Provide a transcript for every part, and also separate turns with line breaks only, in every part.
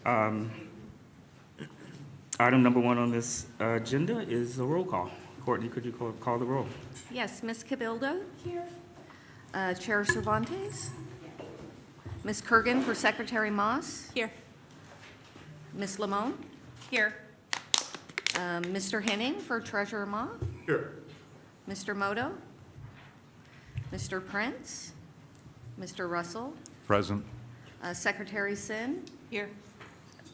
Um, Item number one on this agenda is a roll call. Courtney, could you call the roll?
Yes, Ms. Cabildo? Here. Chair Cervantes? Ms. Kurgan for Secretary Moss?
Here.
Ms. Lamone?
Here.
Mr. Henning for Treasurer Ma?
Here.
Mr. Moto? Mr. Prince? Mr. Russell?
Present.
Secretary Sin?
Here.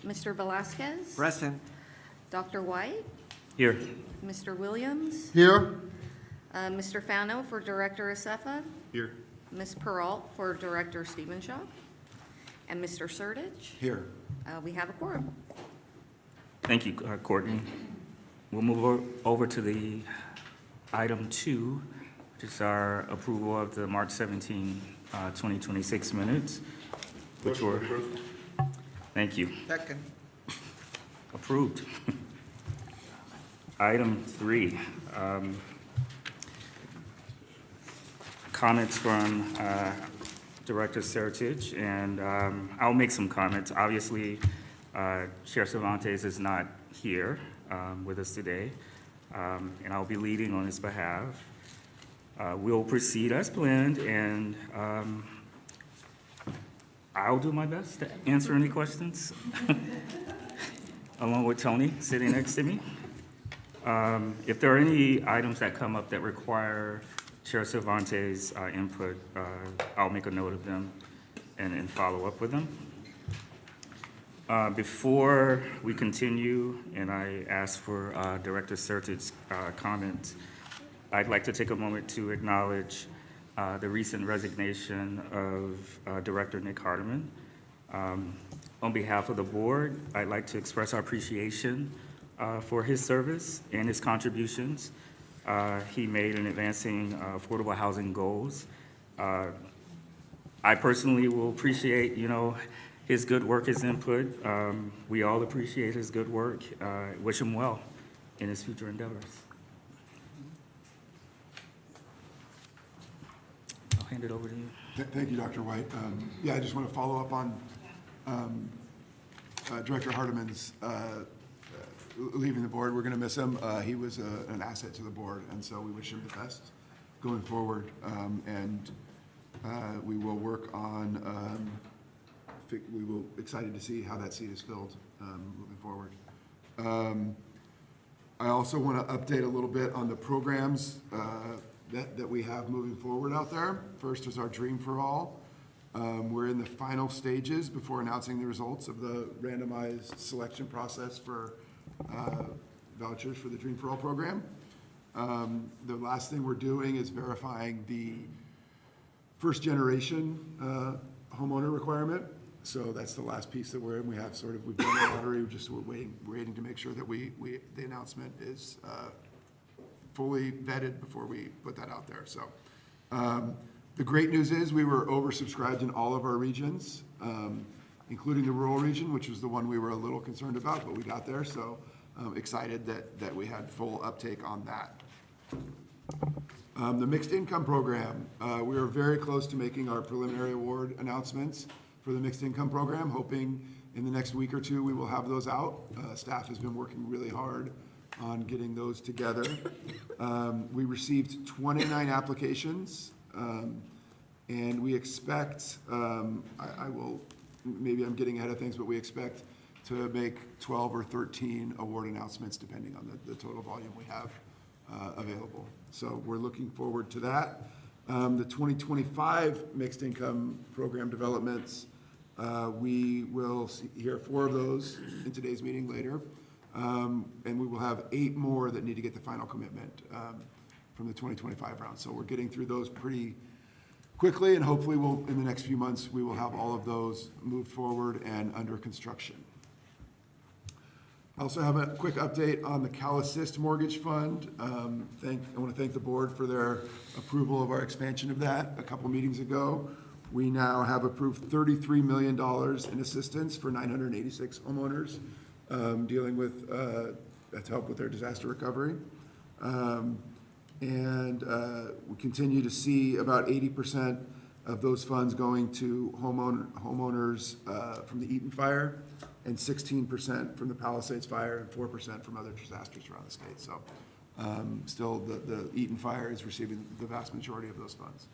Mr. Velasquez?
Present.
Dr. White?
Here.
Mr. Williams?
Here.
Mr. Fano for Director CalHFA?
Here.
Ms. Peralt for Director Stephen Shaw? And Mr. Sertich?
Here.
We have a quorum.
Thank you, Courtney. We'll move over to the item 2, which is our approval of the March 17, 2026 minutes, which were, thank you,
Second.
approved. Item 3, comments from Director Sertich, and I'll make some comments. Obviously, Chair Cervantes is not here with us today, and I'll be leading on his behalf. We'll proceed as planned, and I'll do my best to answer any questions, along with Tony sitting next to me. If there are any items that come up that require Chair Cervantes' input, I'll make a note of them and follow up with them. Before we continue, and I ask for Director Sertich's comments, I'd like to take a moment to acknowledge the recent resignation of Director Nick Hardeman. On behalf of the board, I'd like to express our appreciation for his service and his contributions he made in advancing affordable housing goals. I personally will appreciate, his good work, his input. We all appreciate his good work. Wish him well in his future endeavors. I'll hand it over to you.
Thank you, Dr. White. Yeah, I just want to follow up on Director Hardeman's leaving the board. We're going to miss him. He was an asset to the board, and so we wish him the best going forward. And we will work on, we will excited to see how that seat is filled moving forward. I also want to update a little bit on the programs that we have moving forward out there. First is our Dream for All. We're in the final stages before announcing the results of the randomized selection process for vouchers for the Dream for All program. The last thing we're doing is verifying the first generation homeowner requirement. So that's the last piece that we're in. We've done the lottery, we're waiting to make sure that the announcement is fully vetted before we put that out there. So the great news is we were oversubscribed in all of our regions, including the rural region, which was the one we were a little concerned about, but we got there. So excited that we had full uptake on that. The mixed income program, we are very close to making our preliminary award announcements for the mixed income program, hoping in the next week or two we will have those out. Staff has been working really hard on getting those together. We received 29 applications, and we expect, maybe I'm getting ahead of things, but we expect to make 12 or 13 award announcements depending on the total volume we have available. So we're looking forward to that. The 2025 mixed income program developments, we will hear 4 of those in today's meeting later. And we will have 8 more that need to get the final commitment from the 2025 round. So we're getting through those pretty quickly, and hopefully in the next few months, we will have all of those moved forward and under construction. I also have a quick update on the CalAssist Mortgage Fund. I want to thank the board for their approval of our expansion of that a couple meetings ago. We now have approved $33 million in assistance for 986 homeowners dealing with, to help with their disaster recovery. And we continue to see about 80% of those funds going to homeowners from the Eaton fire and 16% from the Palisades Fire, and 4% from other disasters around the state. So still, the Eaton Fire is receiving the vast majority of those funds.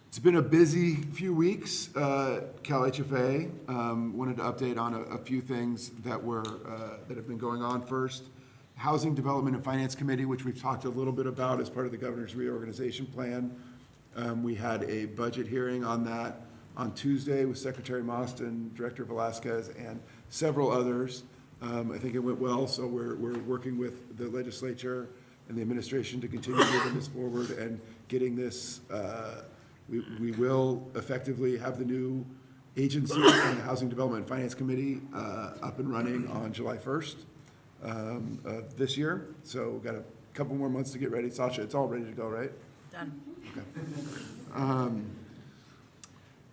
It's been a busy few weeks. CalHFA wanted to update on a few things that have been going on. First, Housing Development and Finance Committee, which we've talked a little bit about as part of the governor's reorganization plan. We had a budget hearing on that on Tuesday with Secretary Mostyn, Director Velasquez, and several others. I think it went well, so we're working with the legislature and the administration to continue moving this forward and getting this. We will effectively have the new agency and the Housing Development and Finance Committee up and running on July 1st of this year. So we've got a couple more months to get ready. Sasha, it's all ready to go, right?
Done.
Okay.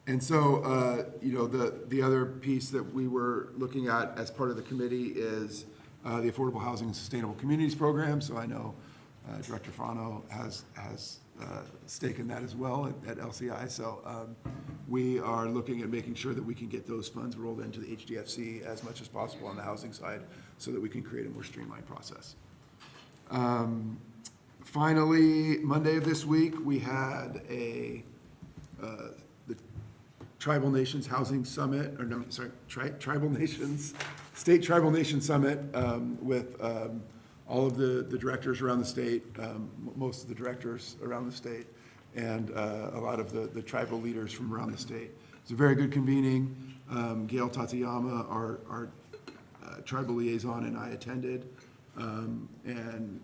And so, the other piece that we were looking at as part of the committee is the Affordable Housing and Sustainable Communities Program. So I know Director Fano has stake in that as well at LCI. So we are looking at making sure that we can get those funds rolled into the HDFC as much as possible on the housing side so that we can create a more streamlined process. Finally, Monday of this week, we had the Tribal Nations Housing Summit, or no, sorry, Tribal Nations, State Tribal Nations Summit with all of the directors around the state, most of the directors around the state, and a lot of the tribal leaders from around the state. It's a very good convening. Gail Tateyama, our tribal liaison, and I attended, and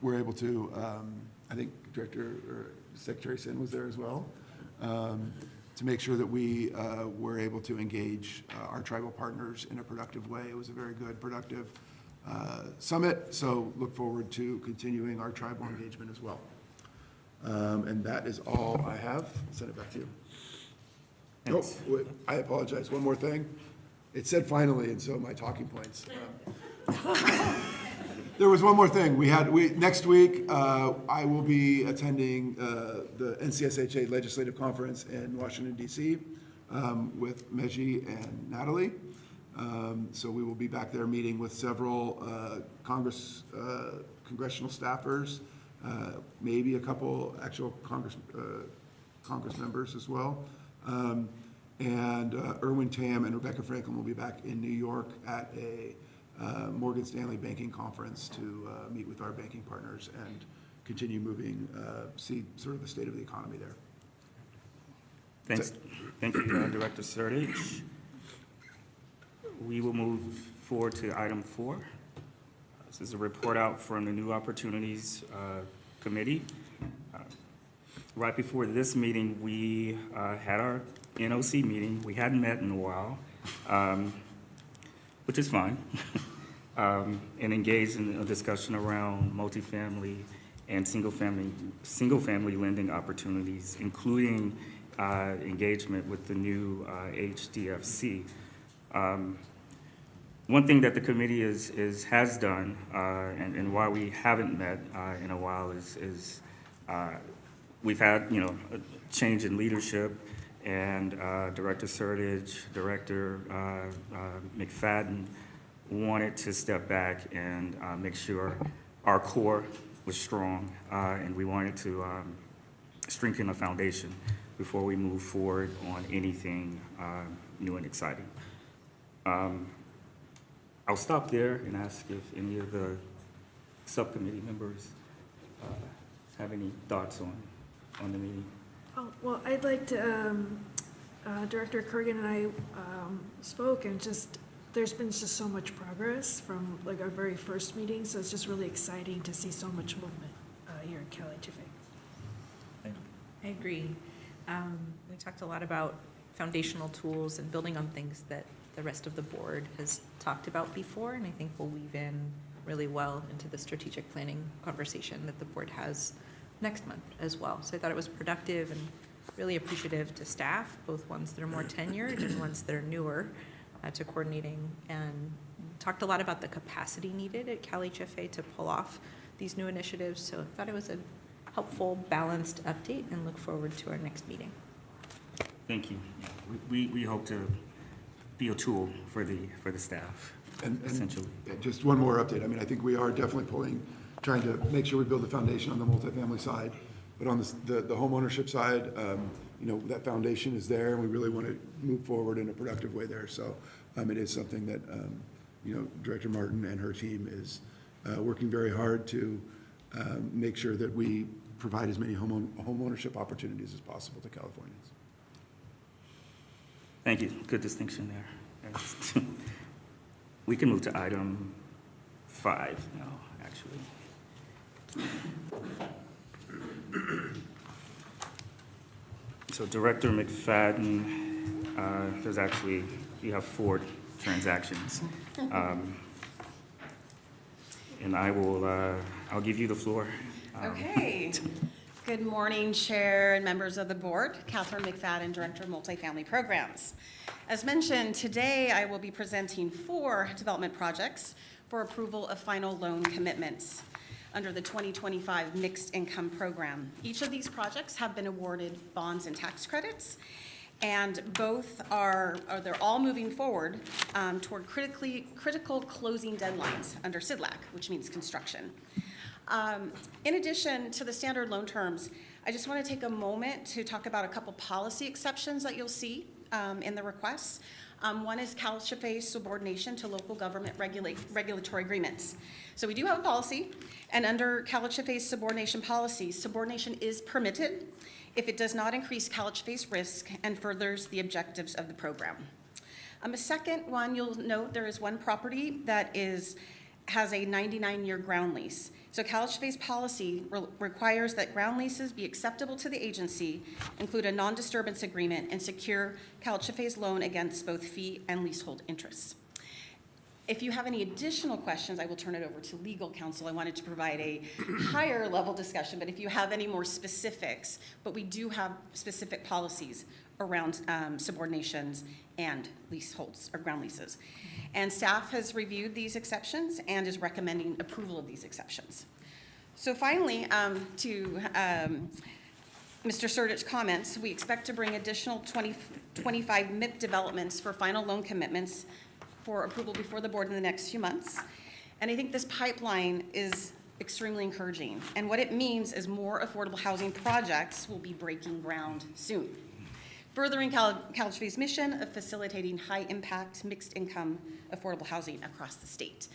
we're able to, I think Secretary Sin was there as well, to make sure that we were able to engage our tribal partners in a productive way. It was a very good, productive summit, so look forward to continuing our tribal engagement as well. And that is all I have. I'll send it back to you.
Thanks.
Oh, wait, I apologize. One more thing. It said finally, and so my talking points. There was one more thing. Next week, I will be attending the NCSHA Legislative Conference in Washington, D.C. With Meji and Natalie. So we will be back there meeting with several congressional staffers, maybe a couple actual Congress members as well. And Erwin Tam and Rebecca Franklin will be back in New York at a Morgan Stanley banking conference to meet with our banking partners and continue moving, see sort of the state of the economy there.
Thanks. Thank you, Director Sertich. We will move forward to item 4. This is a report out from the New Opportunities Committee. Right before this meeting, we had our NOC meeting. We hadn't met in a while, which is fine, and engaged in a discussion around multifamily and single-family lending opportunities, including engagement with the new HDFC. One thing that the committee has done, and why we haven't met in a while, is we've had a change in leadership, and Director Sertich, Director McFadden wanted to step back and make sure our core was strong, and we wanted to strengthen the foundation before we move forward on anything new and exciting. I'll stop there and ask if any of the subcommittee members have any thoughts on the meeting.
Oh, well, I'd like to, Director Kurgan and I spoke, and there's been just so much progress from like our very first meeting, so it's just really exciting to see so much movement here at CalHFA.
I agree. We talked a lot about foundational tools and building on things that the rest of the board has talked about before, and I think will weave in really well into the strategic planning conversation that the board has next month as well. So I thought it was productive and really appreciative to staff, both ones that are more tenured and ones that are newer, to coordinating, and talked a lot about the capacity needed at CalHFA to pull off these new initiatives. So I thought it was a helpful, balanced update, and look forward to our next meeting.
Thank you. We hope to be a tool for the staff,
And
essentially.
just one more update. I mean, I think we are definitely trying to make sure we build the foundation on the multifamily side. But on the homeownership side, you know, that foundation is there, and we really want to move forward in a productive way there. So it is something that, you know, Director Martin and her team is working very hard to make sure that we provide as many homeownership opportunities as possible to Californians.
Thank you. Good distinction there. We can move to item 5 now, actually. So Director McFadden, there's actually, you have 4 transactions. And I'll give you the floor.
Okay. Good morning, Chair and members of the board. Catherine McFadden, Director of Multifamily Programs. As mentioned, today I will be presenting 4 development projects for approval of final loan commitments under the 2025 Mixed Income Program. Each of these projects have been awarded bonds and tax credits, and both they're all moving forward toward critical closing deadlines under CIDLAC, which means construction. In addition to the standard loan terms, I just want to take a moment to talk about a couple policy exceptions that you'll see in the requests. One is CalHFA's subordination to local government regulatory agreements. So we do have a policy, and under CalHFA's subordination policy, subordination is permitted if it does not increase CalHFA's risk and furthers the objectives of the program. A second one, you'll note there is one property that has a 99-year ground lease. So CalHFA's policy requires that ground leases be acceptable to the agency, include a non-disturbance agreement, and secure CalHFA's loan against both fee and leasehold interests. If you have any additional questions, I will turn it over to legal counsel. I wanted to provide a higher level discussion, but if you have any more specifics, but we do have specific policies around subordinations and leaseholds or ground leases. And staff has reviewed these exceptions and is recommending approval of these exceptions. So finally, to Mr. Sertich's comments, we expect to bring additional 25 MIP developments for final loan commitments for approval before the board in the next few months. And I think this pipeline is extremely encouraging. And what it means is more affordable housing projects will be breaking ground soon, furthering CalHFA's mission of facilitating high-impact, mixed-income, affordable housing across the state.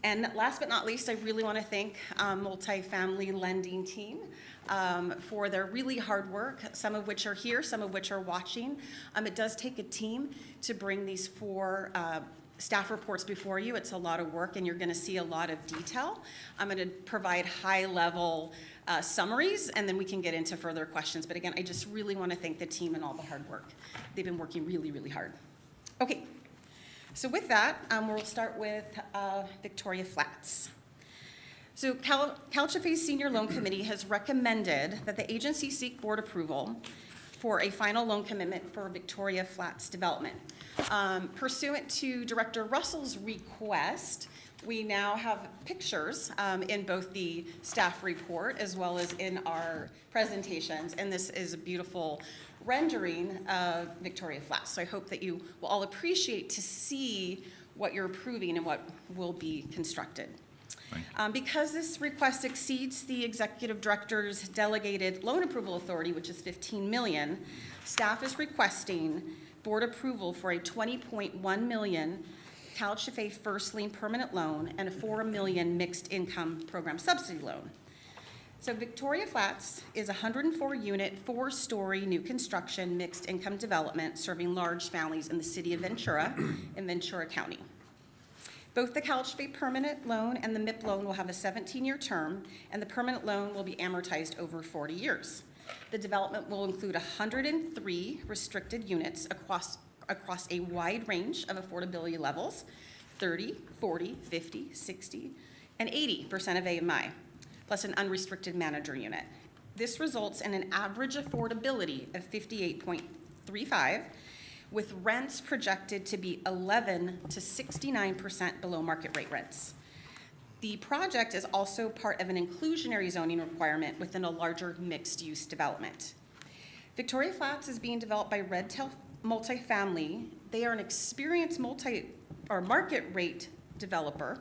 And last but not least, I really want to thank multifamily lending team for their really hard work, some of which are here, some of which are watching. It does take a team to bring these 4 staff reports before you. It's a lot of work, and you're going to see a lot of detail. I'm going to provide high-level summaries, and then we can get into further questions. But again, I just really want to thank the team and all the hard work. They've been working really, really hard. Okay, so with that, we'll start with Victoria Flats. So CalHFA's Senior Loan Committee has recommended that the agency seek board approval for a final loan commitment for Victoria Flats development. Pursuant to Director Russell's request, we now have pictures in both the staff report as well as in our presentations, and this is a beautiful rendering of Victoria Flats. So I hope that you will all appreciate to see what you're approving and what will be constructed. Because this request exceeds the executive director's delegated loan approval authority, which is $15 million, staff is requesting board approval for a $20.1 million CalHFA first lien permanent loan and a $4 million mixed income program subsidy loan. So Victoria Flats is a 104-unit, 4-story new construction mixed income development serving large families in the city of Ventura in Ventura County. Both the CalHFA permanent loan and the MIP loan will have a 17-year term, and the permanent loan will be amortized over 40 years. The development will include 103 restricted units across a wide range of affordability levels, 30, 40, 50, 60, and 80% of AMI, plus an unrestricted manager unit. This results in an average affordability of 58.35, with rents projected to be 11 to 69% below market rate rents. The project is also part of an inclusionary zoning requirement within a larger mixed-use development. Victoria Flats is being developed by Red Multifamily, they are an experienced market rate developer,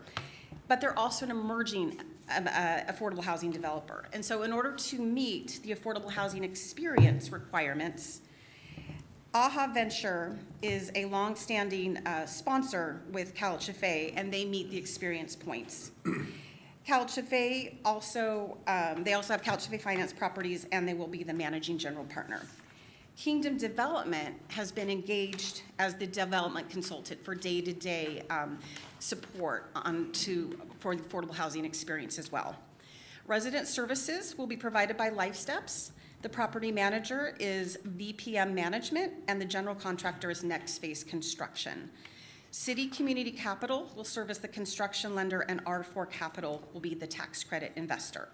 but they're also an emerging affordable housing developer. And so in order to meet the affordable housing experience requirements, AHA Venture is a longstanding sponsor with CalHFA, and they meet the experience points. CalHFA also, they also have CalHFA Finance Properties, and they will be the managing general partner. Kingdom Development has been engaged as the development consultant for day-to-day support for the affordable housing experience as well. Resident services will be provided by Life Steps. The property manager is VPM Management, and the general contractor is Next Phase Construction. City Community Capital will serve as the construction lender, and R4 Capital will be the tax credit investor.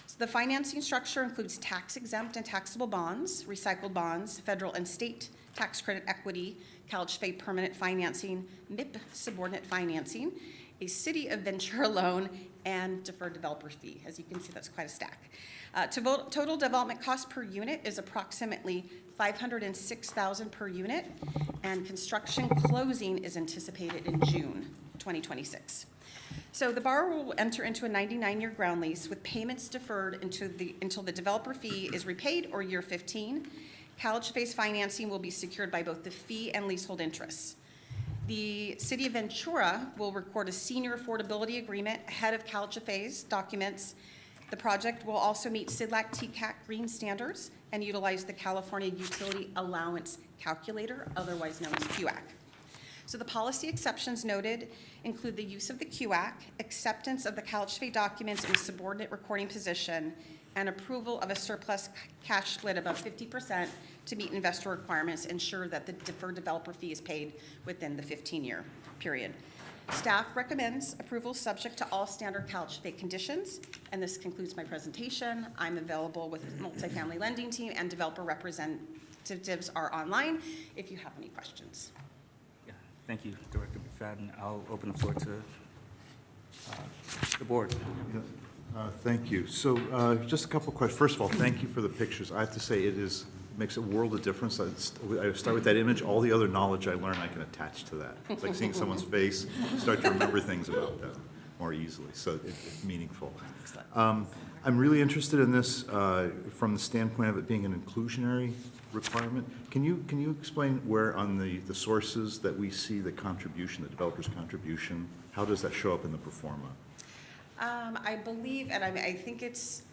So the financing structure includes tax-exempt and taxable bonds, recycled bonds, federal and state tax credit equity, CalHFA permanent financing, MIP subordinate financing, a City of Ventura loan, and deferred developer fee. As you can see, that's quite a stack. Total development cost per unit is approximately $506,000 per unit, and construction closing is anticipated in June 2026. So the borrower will enter into a 99-year ground lease with payments deferred until the developer fee is repaid or year 15. CalHFA's financing will be secured by both the fee and leasehold interests. The City of Ventura will record a senior affordability agreement ahead of CalHFA's documents. The project will also meet CIDLAC TCAC green standards and utilize the California Utility Allowance Calculator, otherwise known as QAC. So the policy exceptions noted include the use of the QAC, acceptance of the CalHFA documents in a subordinate recording position, and approval of a surplus cash split above 50% to meet investor requirements, ensure that the deferred developer fee is paid within the 15-year period. Staff recommends approval subject to all standard CalHFA conditions, and this concludes my presentation. I'm available with the multifamily lending team, and developer representatives are online if you have any questions.
Yeah, thank you, Director McFadden. I'll open the floor to the board.
Thank you. So just a couple of questions. First of all, thank you for the pictures. I have to say makes a world of difference. I start with that image. All the other knowledge I learn, I can attach to that. It's like seeing someone's face, start to remember things about them more easily. So it's meaningful. I'm really interested in this from the standpoint of it being an inclusionary requirement. Can you explain where on the sources that we see the contribution, the developer's contribution, how does that show up in the pro forma?
I believe, and I think it's,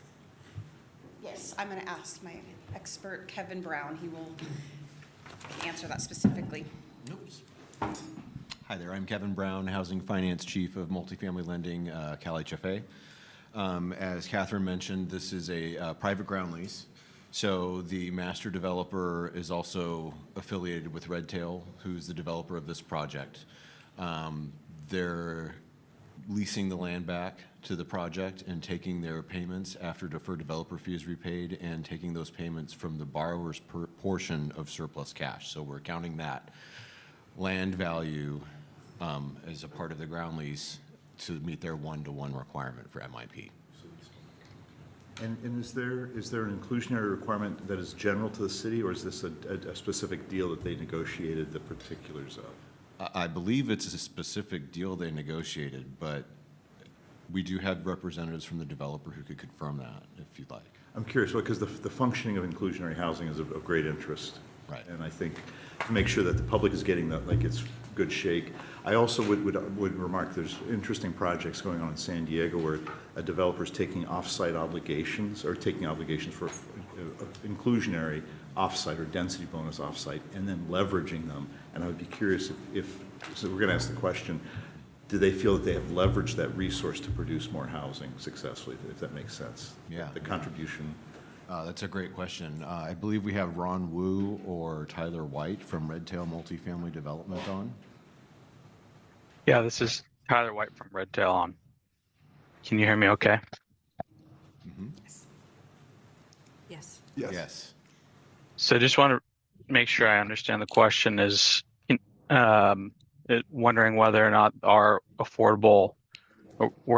yes, I'm going to ask my expert, Kevin Brown. He will answer that specifically.
Hi there, I'm Kevin Brown, Housing Finance Chief of Multifamily Lending, CalHFA. As Catherine mentioned, this is a private ground lease. So the master developer is also affiliated with Redtail, who's the developer of this project. They're leasing the land back to the project and taking their payments after deferred developer fee is repaid, and taking those payments from the borrower's portion of surplus cash. So we're counting that land value as a part of the ground lease to meet their one-to-one requirement for MIP.
And is there an inclusionary requirement that is general to the city, or is this a specific deal that they negotiated the particulars of?
I believe it's a specific deal they negotiated, but we do have representatives from the developer who could confirm that if you'd like.
I'm curious, because the functioning of inclusionary housing is of great interest.
Right.
And I think to make sure that the public is getting that, like, it's good shake. I also would remark there's interesting projects going on in San Diego where a developer's taking off-site obligations, or taking obligations for inclusionary off-site or density bonus off-site, and then leveraging them. And I would be curious so we're going to ask the question, do they feel that they have leveraged that resource to produce more housing successfully, if that makes sense?
Yeah.
The contribution.
That's a great question. I believe we have Ron Wu or Tyler White from Redtail Multifamily Development on.
Yeah, this is Tyler White from Redtail on. Can you hear me okay?
Mm-hmm.
Yes.
Yes.
So just want to make sure I understand the question is wondering whether or not we're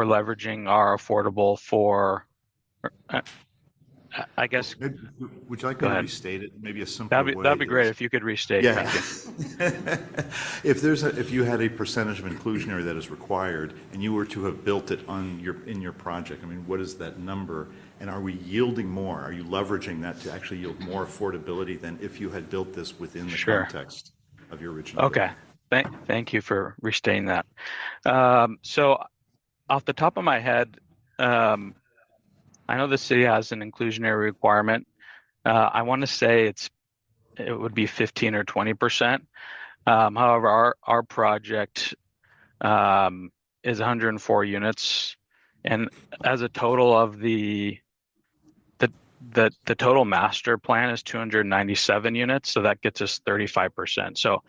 leveraging our affordable for I guess
Would you like
Go
me to
ahead.
restate it? Maybe a simpler way.
that'd be great
is-
if you could restate.
Yeah.
Thank you.
If you had a percentage of inclusionary that is required, and you were to have built it in your project, I mean, what is that number? And are we yielding more? Are you leveraging that to actually yield more affordability than if you had built this within the
Sure.
context of your original?
Okay. Thank you for restating that. So off the top of my head, I know the city has an inclusionary requirement. I want to say it would be 15 or 20%. However, our project is 104 units, and as a total of the total master plan is 297 units, so that gets us 35%. So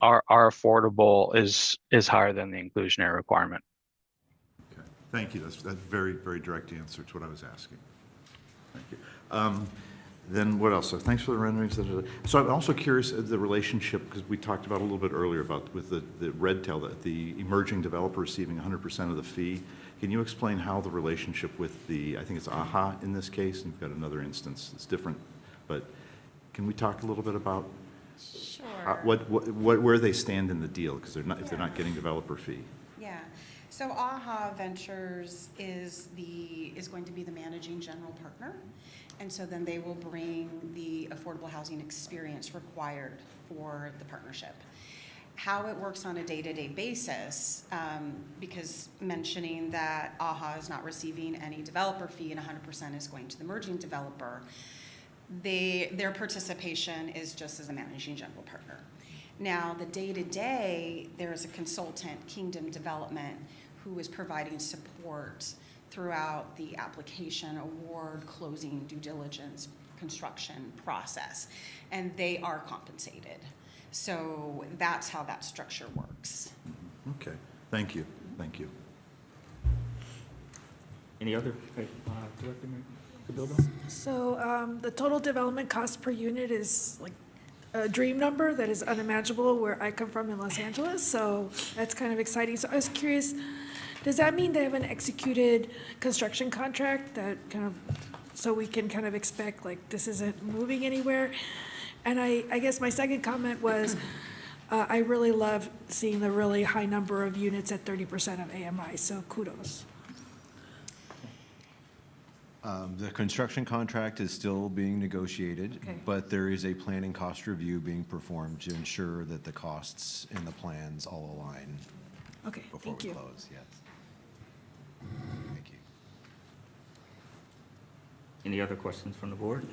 our affordable is higher than the inclusionary requirement.
Okay. Thank you. That's very, very direct answer to what I was asking. Thank you. Then what else? So thanks for the renderings. So I'm also curious the relationship, because we talked about a little bit earlier about with the red tail, the emerging developer receiving 100% of the fee. Can you explain how the relationship with I think it's AHA in this case, and you've got another instance that's different, but can we talk a little bit about
Sure.
where they stand in the deal, because if they're not getting developer fee?
Yeah, so AHA Ventures is going to be the managing general partner, and so then they will bring the affordable housing experience required for the partnership. How it works on a day-to-day basis, because mentioning that AHA is not receiving any developer fee and 100% is going to the merging developer, their participation is just as a managing general partner. Now, the day-to-day, there is a consultant, Kingdom Development, who is providing support throughout the application, award, closing, due diligence, construction process, and they are compensated. So that's how that structure works.
Okay, thank you, thank you.
Any other, Director Cabildo?
So the total development cost per unit is like a dream number that is unimaginable where I come from in Los Angeles, so that's kind of exciting. So I was curious, does that mean they have an executed construction contract that kind of, so we can kind of expect like this isn't moving anywhere? And I guess my second comment was, I really love seeing the really high number of units at 30% of AMI, so kudos.
The construction contract is still being negotiated,
Okay.
but there is a planning cost review being performed to ensure that the costs and the plans all align
Okay,
before
thank
we
you.
close, yes. Thank you.
Any other questions from the board?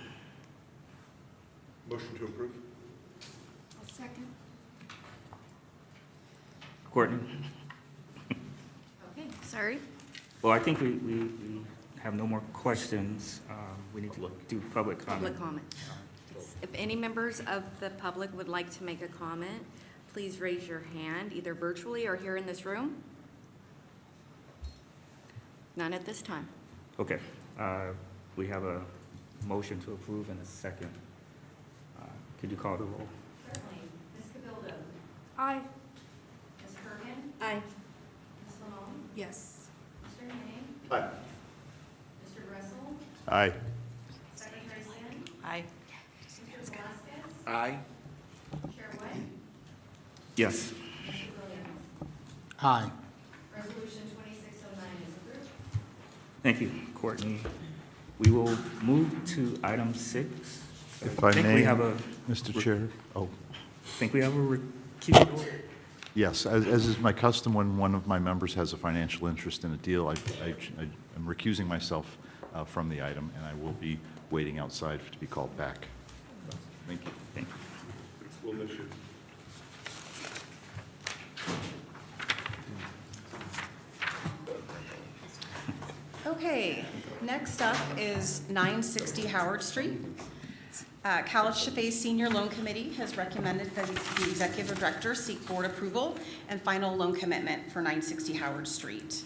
Motion to approve?
Second.
Courtney?
Okay, sorry.
Well, I think we have no more questions. We need to do public comment.
Public comment. If any members of the public would like to make a comment, please raise your hand, either virtually or here in this room. None at this time.
Okay, we have a motion to approve and a second. Could you call the roll?
Certainly. Ms. Cabildo?
Aye.
Ms. Kurgan? Aye. Ms. Lamone?
Yes.
Mr. Henning?
Aye.
Mr. Russell?
Aye.
Secretary Sin?
Aye.
Mr. Velasquez?
Aye.
Chair White?
Yes.
Mr. Williams?
Aye.
Resolution 2609 is approved.
Thank you, Courtney. We will move to item 6.
If I
think we
may,
have a,
Mr. Chair? Oh,
think we have a recusal.
yes, as is my custom, when one of my members has a financial interest in a deal, I'm recusing myself from the item, and I will be waiting outside to be called back. Thank you.
Thank you.
We'll miss you.
Okay, next up is 960 Howard Street. CalHFA Senior Loan Committee has recommended that the executive director seek board approval and final loan commitment for 960 Howard Street.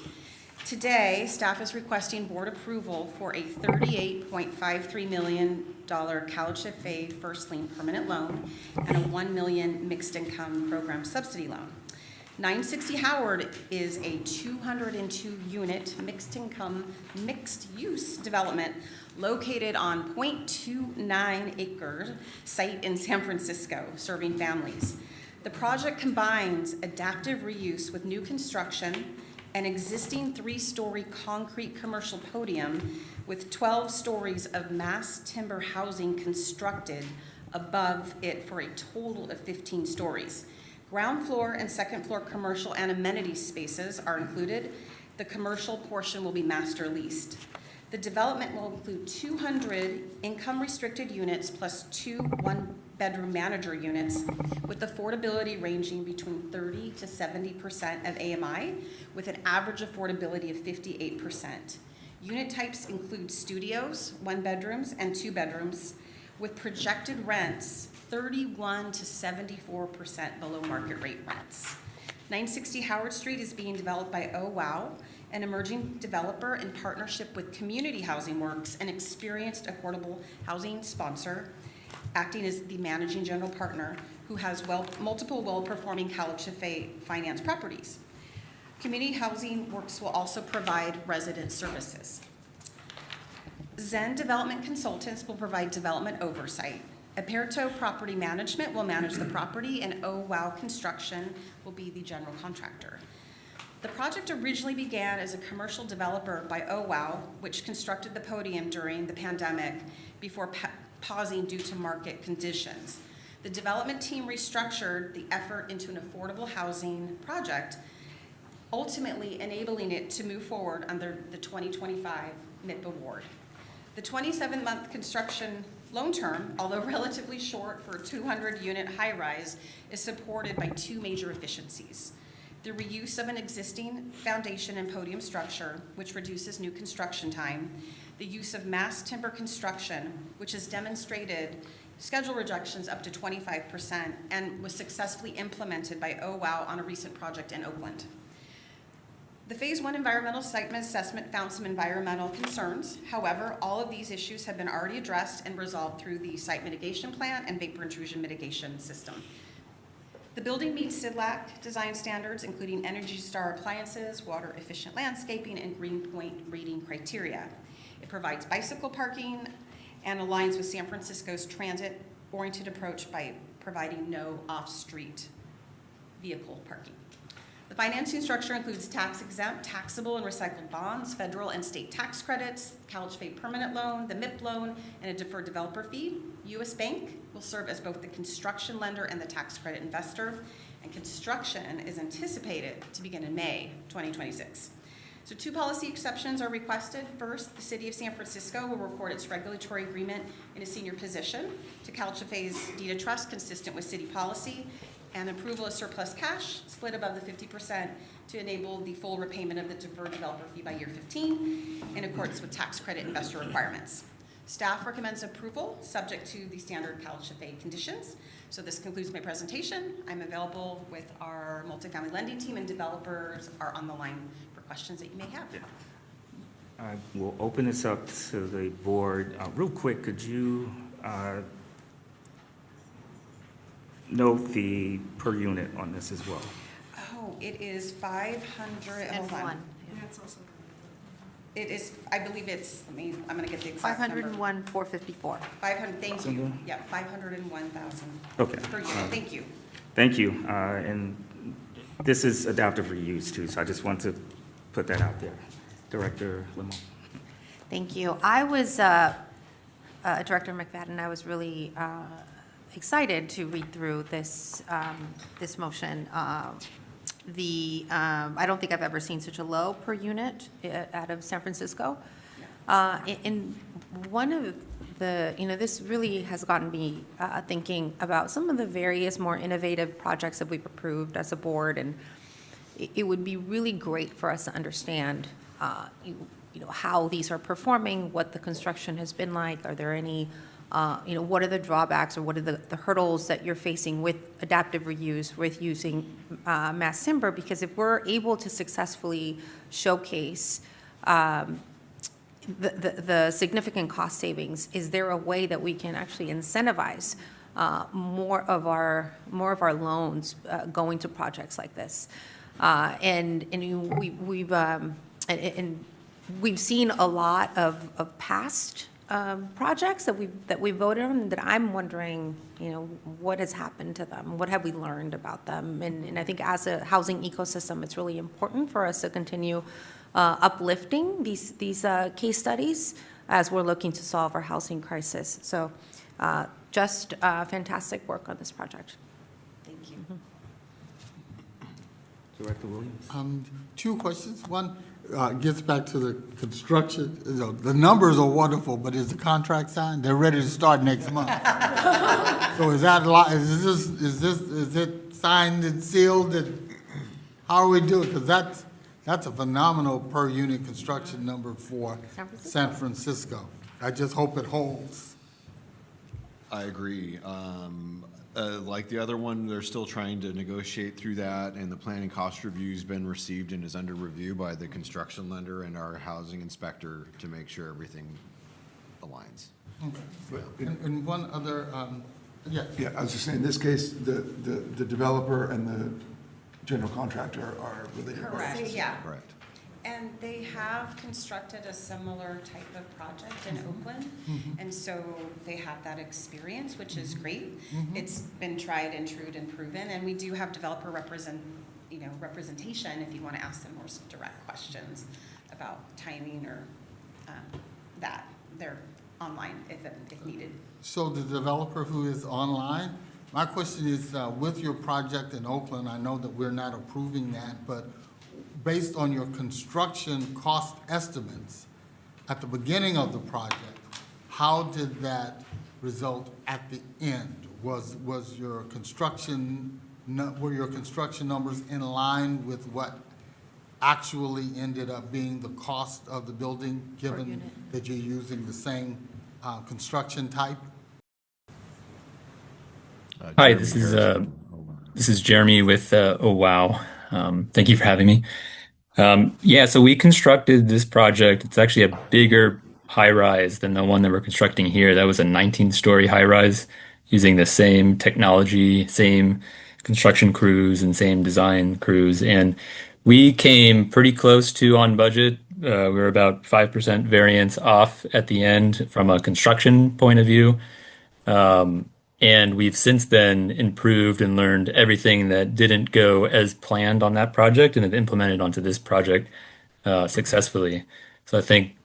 Today, staff is requesting board approval for a $38.53 million CalHFA first lien permanent loan and a $1 million mixed income program subsidy loan. 960 Howard is a 202-unit mixed income, mixed-use development located on 0.29 acre site in San Francisco, serving families. The project combines adaptive reuse with new construction, an existing 3-story concrete commercial podium with 12 stories of mass timber housing constructed above it for a total of 15 stories. Ground floor and second floor commercial and amenity spaces are included. The commercial portion will be master leased. The development will include 200 income-restricted units plus 2 one-bedroom manager units with affordability ranging between 30 to 70% of AMI with an average affordability of 58%. Unit types include studios, 1 bedrooms, and 2 bedrooms with projected rents 31 to 74% below market rate rents. 960 Howard Street is being developed by Oh Wow, an emerging developer in partnership with Community Housing Works, an experienced affordable housing sponsor, acting as the managing general partner who has multiple well-performing CalHFA finance properties. Community Housing Works will also provide resident services. Zen Development Consultants will provide development oversight. Aperto Property Management will manage the property, and Oh Wow Construction will be the general contractor. The project originally began as a commercial developer by Oh Wow, which constructed the podium during the pandemic before pausing due to market conditions. The development team restructured the effort into an affordable housing project, ultimately enabling it to move forward under the 2025 MIP award. The 27-month construction loan term, although relatively short for a 200-unit high-rise, is supported by 2 major efficiencies. The reuse of an existing foundation and podium structure, which reduces new construction time. The use of mass timber construction, which has demonstrated schedule reductions up to 25% and was successfully implemented by Oh Wow on a recent project in Oakland. The Phase 1 environmental site assessment found some environmental concerns. However, all of these issues have been already addressed and resolved through the site mitigation plan and vapor intrusion mitigation system. The building meets CIDLAC design standards, including Energy Star appliances, water efficient landscaping, and Green Point rating criteria. It provides bicycle parking and aligns with San Francisco's transit-oriented approach by providing no off-street vehicle parking. The financing structure includes tax-exempt, taxable, and recycled bonds, federal and state tax credits, CalHFA permanent loan, the MIP loan, and a deferred developer fee. U.S. Bank will serve as both the construction lender and the tax credit investor, and construction is anticipated to begin in May 2026. So 2 policy exceptions are requested. First, the City of San Francisco will record its regulatory agreement in a senior position to CalHFA's deed of trust consistent with city policy, and approval of surplus cash split above the 50% to enable the full repayment of the deferred developer fee by year 15 in accordance with tax credit investor requirements. Staff recommends approval subject to the standard CalHFA conditions. So this concludes my presentation. I'm available with our multifamily lending team, and developers are on the line for questions that you may have.
I will open this up to the board. Real quick, could you note the per unit on this as well?
Oh, it is 500,
And
hold on.
1.
That's also.
It is, I believe it's, I'm gonna get the exact number.
501, 454.
500, thank you.
Cindy?
Yeah, 501,000
Okay.
per unit, thank you.
Thank you. And this is adaptive reuse too, so I just want to put that out there. Director Lemon.
Thank you. I was, Director McFadden, I was really excited to read through this, this motion. I don't think I've ever seen such a low per unit out of San Francisco. And one of the, this really has gotten me thinking about some of the various more innovative projects that we've approved as a board, and it would be really great for us to understand, how these are performing, what the construction has been like. Are there any, what are the drawbacks or what are the hurdles that you're facing with adaptive reuse, with using mass timber? Because if we're able to successfully showcase the significant cost savings, is there a way that we can actually incentivize more of our loans going to projects like this? And we've seen a lot of past projects that we voted on that I'm wondering, what has happened to them? What have we learned about them? And I think as a housing ecosystem, it's really important for us to continue uplifting these case studies as we're looking to solve our housing crisis. So just fantastic work on this project.
Thank you.
Director Williams?
Two questions. One gets back to the construction. The numbers are wonderful, but is the contract signed? They're ready to start next month. So is that is it signed and sealed? And how are we doing? Because that's a phenomenal per unit construction number for San Francisco. I just hope it holds.
I agree. Like the other one, they're still trying to negotiate through that, and the planning cost review's been received and is under review by the construction lender and our housing inspector to make sure everything aligns.
Okay. And one other, yeah.
Yeah, I was just saying, in this case, the developer and the general contractor are related parties.
Correct, yeah.
Correct.
And they have constructed a similar type of project in Oakland, and so they have that experience, which is great. It's been tried and true and proven, and we do have developer representation if you want to ask them more direct questions about timing or that. They're online if needed.
So the developer who is online, my question is, with your project in Oakland, I know that we're not approving that, but based on your construction cost estimates at the beginning of the project, how did that result at the end? Was your construction, were your construction numbers in line with what actually ended up being the cost of the building, given that you're using the same construction type?
Hi, this is Jeremy with Oh Wow. Thank you for having me. Yeah, so we constructed this project. It's actually a bigger high-rise than the one that we're constructing here. That was a 19-story high-rise using the same technology, same construction crews, and same design crews. And we came pretty close to on budget. We were about 5% variance off at the end from a construction point of view. And we've since then improved and learned everything that didn't go as planned on that project and have implemented onto this project successfully. So I think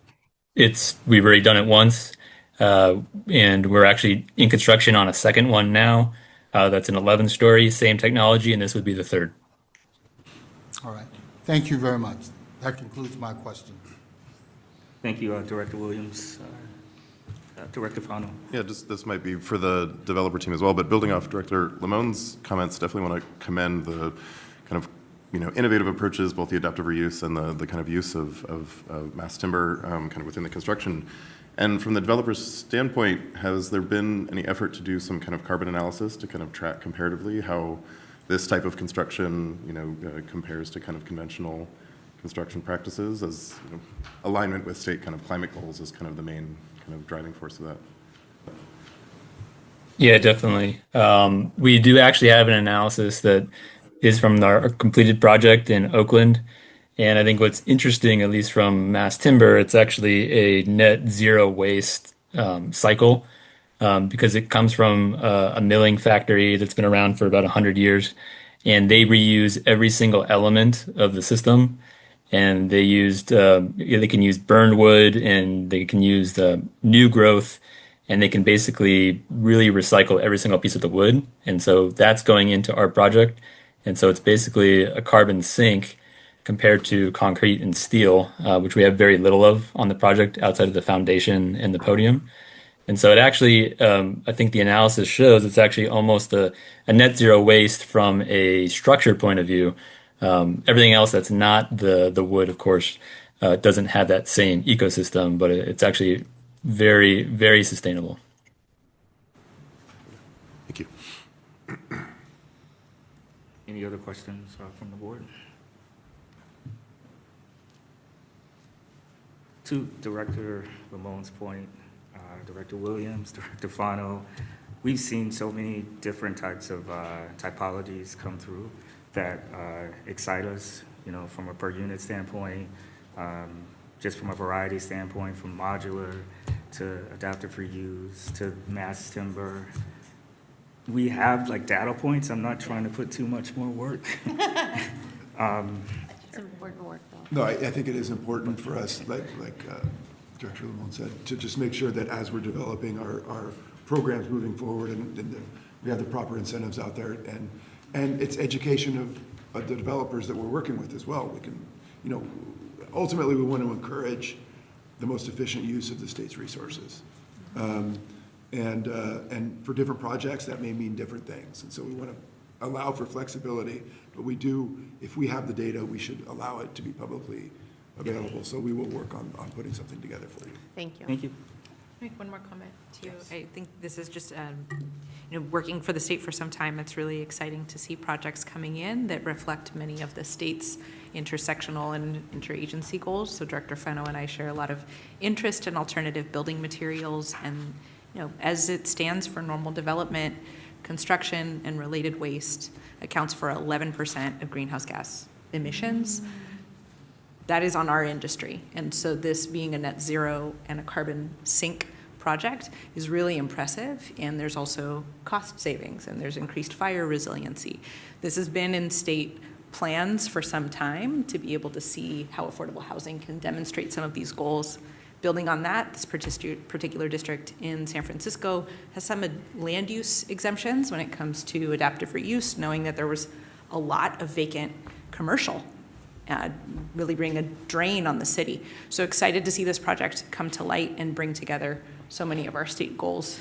we've already done it once, and we're actually in construction on a second one now. That's an 11-story, same technology, and this would be the third.
All right. Thank you very much. That concludes my questions.
Thank you, Director Williams. Director Fano.
Yeah, this might be for the developer team as well, but building off Director Lamone's comments, definitely want to commend the kind of innovative approaches, both the adaptive reuse and the kind of use of mass timber kind of within the construction. And from the developer's standpoint, has there been any effort to do some kind of carbon analysis to kind of track comparatively how this type of construction compares to kind of conventional construction practices, as alignment with state kind of climate goals is kind of the main kind of driving force of that?
Yeah, definitely. We do actually have an analysis that is from our completed project in Oakland. And I think what's interesting, at least from mass timber, it's actually a net zero waste cycle because it comes from a milling factory that's been around for about 100 years. And they reuse every single element of the system. And they can use burned wood, and they can use new growth, and they can basically really recycle every single piece of the wood. And so that's going into our project. And so it's basically a carbon sink compared to concrete and steel, which we have very little of on the project outside of the foundation and the podium. And so it actually, I think the analysis shows it's actually almost a net zero waste from a structure point of view. Everything else that's not the wood, of course, doesn't have that same ecosystem, but it's actually very, very sustainable.
Thank you.
Any other questions from the board? To Director Ramon's point, Director Williams, Director Fano, we've seen so many different types of typologies come through that excite us, from a per unit standpoint, just from a variety standpoint, from modular to adaptive reuse, to mass timber. We have like data points. I'm not trying to put too much more work.
It's important work, though.
No, I think it is important for us, like Director Lamone said, to just make sure that as we're developing our programs moving forward and we have the proper incentives out there and it's education of the developers that we're working with as well. We can, ultimately we want to encourage the most efficient use of the state's resources. And for different projects, that may mean different things. And so we want to allow for flexibility, but we do, if we have the data, we should allow it to be publicly available. So we will work on putting something together for you.
Thank you.
Thank you.
Make one more comment too. I think this is just, working for the state for some time, it's really exciting to see projects coming in that reflect many of the state's intersectional and interagency goals. So Director Fenno and I share a lot of interest in alternative building materials, and as it stands for normal development, construction and related waste accounts for 11% of greenhouse gas emissions. That is on our industry. And so this being a net zero and a carbon sink project is really impressive. And there's also cost savings and there's increased fire resiliency. This has been in state plans for some time to be able to see how affordable housing can demonstrate some of these goals. Building on that, this particular district in San Francisco has some land use exemptions when it comes to adaptive reuse, knowing that there was a lot of vacant commercial, really bring a drain on the city. So excited to see this project come to light and bring together so many of our state goals.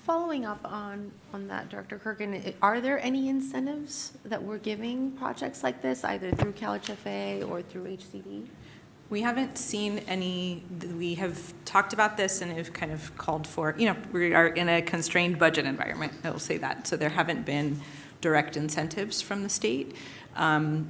Following up on that, Director Kurgan, are there any incentives that we're giving projects like this, either through CalHFA or through HCD?
We haven't seen any. We have talked about this and have kind of called for, we are in a constrained budget environment, I will say that. So there haven't been direct incentives from the state.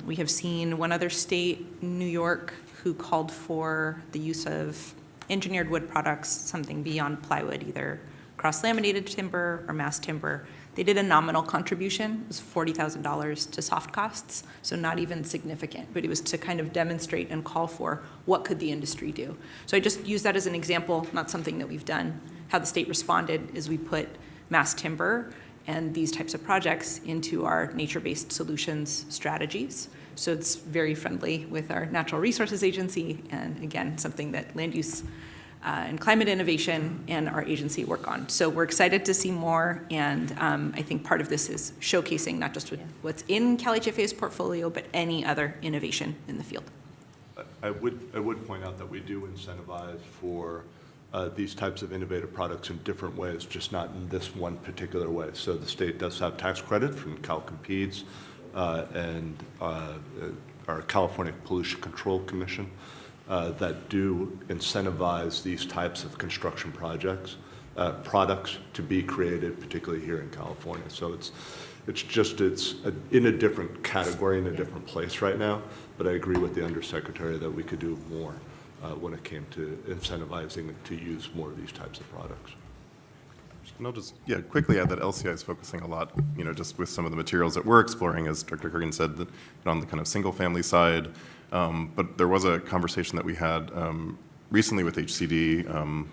We have seen one other state, New York, who called for the use of engineered wood products, something beyond plywood, either cross-laminated timber or mass timber. They did a nominal contribution. It was $40,000 to soft costs, so not even significant, but it was to kind of demonstrate and call for what could the industry do. So I just use that as an example, not something that we've done. How the state responded is we put mass timber and these types of projects into our nature-based solutions strategies. So it's very friendly with our Natural Resources Agency, and again, something that land use and climate innovation and our agency work on. So we're excited to see more, and I think part of this is showcasing not just what's in CalHFA's portfolio, but any other innovation in the field.
I would point out that we do incentivize for these types of innovative products in different ways, just not in this one particular way. So the state does have tax credit from Cal Competes and our California Pollution Control Commission that do incentivize these types of construction projects, products to be created, particularly here in California. So it's in a different category, in a different place right now, but I agree with the Undersecretary that we could do more when it came to incentivizing to use more of these types of products.
And I'll just, quickly add that LCI is focusing a lot, just with some of the materials that we're exploring, as Director Kurgan said, that on the kind of single-family side. But there was a conversation that we had recently with HCD,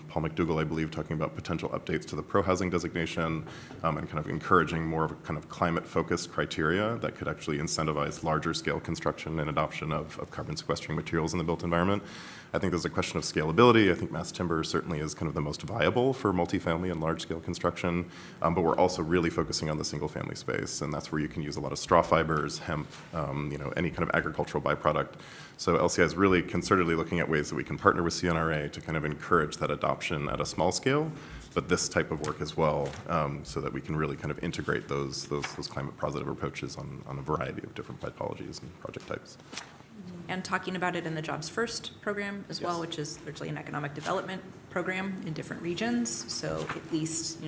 Paul McDougall, I believe, talking about potential updates to the pro-housing designation and kind of encouraging more of a kind of climate-focused criteria that could actually incentivize larger-scale construction and adoption of carbon sequestering materials in the built environment. I think there's a question of scalability. I think mass timber certainly is kind of the most viable for multifamily and large-scale construction, but we're also really focusing on the single-family space, and that's where you can use a lot of straw fibers, hemp, any kind of agricultural byproduct. So LCI is really concertedly looking at ways that we can partner with CNRA to kind of encourage that adoption at a small scale, but this type of work as well, so that we can really kind of integrate those climate-positive approaches on a variety of different typologies and project types.
And talking about it in the Jobs First program as well, which is virtually an economic development program in different regions. So at least,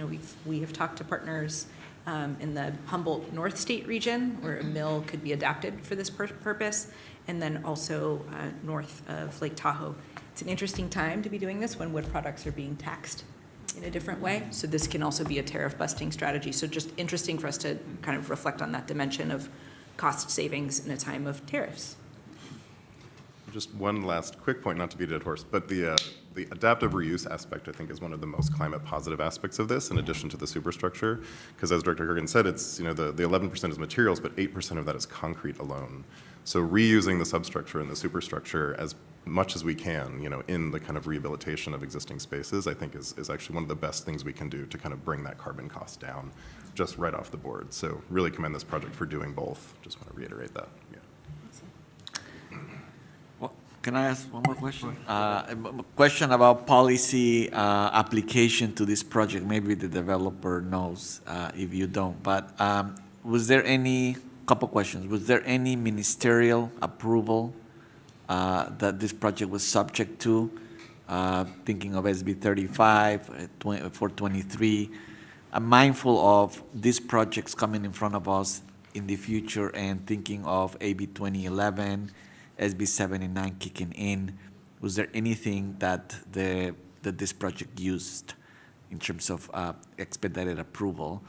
we have talked to partners in the Humboldt North State region where a mill could be adapted for this purpose, and then also north of Lake Tahoe. It's an interesting time to be doing this when wood products are being taxed in a different way. So this can also be a tariff busting strategy. So just interesting for us to kind of reflect on that dimension of cost savings in a time of tariffs.
just one last quick point, not to beat a dead horse, but the adaptive reuse aspect, I think, is one of the most climate positive aspects of this, in addition to the superstructure. Because as Director Kurgan said, it's, the 11% is materials, but 8% of that is concrete alone. So reusing the substructure and the superstructure as much as we can, in the kind of rehabilitation of existing spaces, I think is actually one of the best things we can do to kind of bring that carbon cost down just right off the board. So really commend this project for doing both. Just want to reiterate that. Yeah.
Can I ask one more question? Question about policy application to this project. Maybe the developer knows if you don't. But was there couple questions. Was there any ministerial approval that this project was subject to? Thinking of SB 35, 423. I'm mindful of these projects coming in front of us in the future and thinking of AB 2011, SB 79 kicking in. Was there anything that this project used in terms of expedited approval?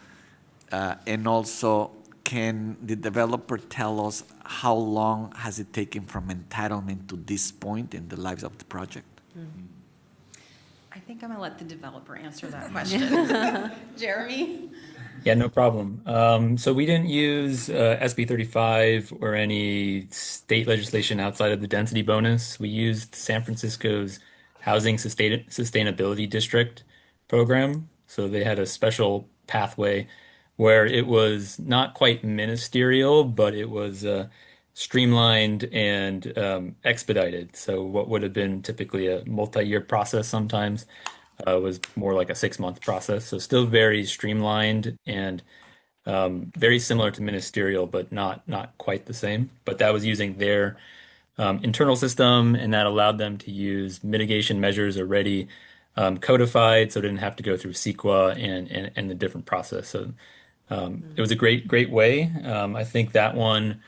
And also, can the developer tell us how long has it taken from entitlement to this point in the lives of the project?
I think I'm going to let the developer answer that question. Jeremy?
Yeah, no problem. So we didn't use SB 35 or any state legislation outside of the density bonus. We used San Francisco's Housing Sustainability District program. So they had a special pathway where it was not quite ministerial, but it was streamlined and expedited. So what would have been typically a multi-year process sometimes was more like a 6-month process. So still very streamlined and very similar to ministerial, but not quite the same. But that was using their internal system, and that allowed them to use mitigation measures already codified, so it didn't have to go through CEQA and the different process. So it was a great way. I think that one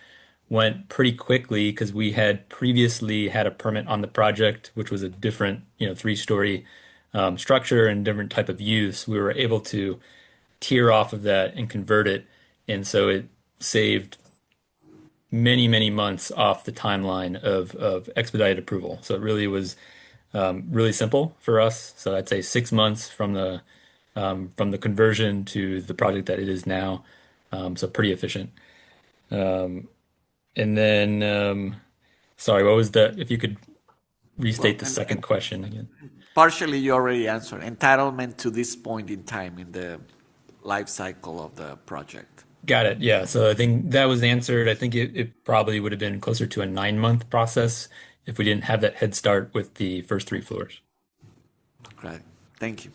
went pretty quickly because we had previously had a permit on the project, which was a different, 3-story structure and different type of use. We were able to tier off of that and convert it, and so it saved many months off the timeline of expedited approval. So it really was really simple for us. So I'd say 6 months from the conversion to the project that it is now. So pretty efficient. And then, sorry, if you could restate the second question again.
Partially, you already answered. Entitlement to this point in time in the life cycle of the project.
Got it. Yeah. So I think that was answered. I think it probably would have been closer to a 9-month process if we didn't have that head start with the first 3 floors.
Great. Thank you.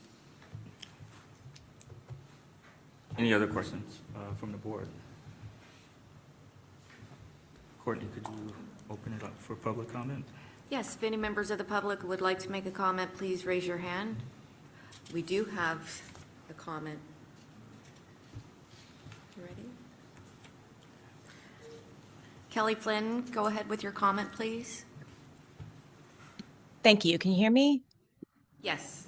Any other questions from the board? Courtney, could you open it up for public comment?
Yes, if any members of the public would like to make a comment, please raise your hand. We do have a comment. You ready? Kelly Flynn, go ahead with your comment, please.
Thank you. Can you hear me?
Yes.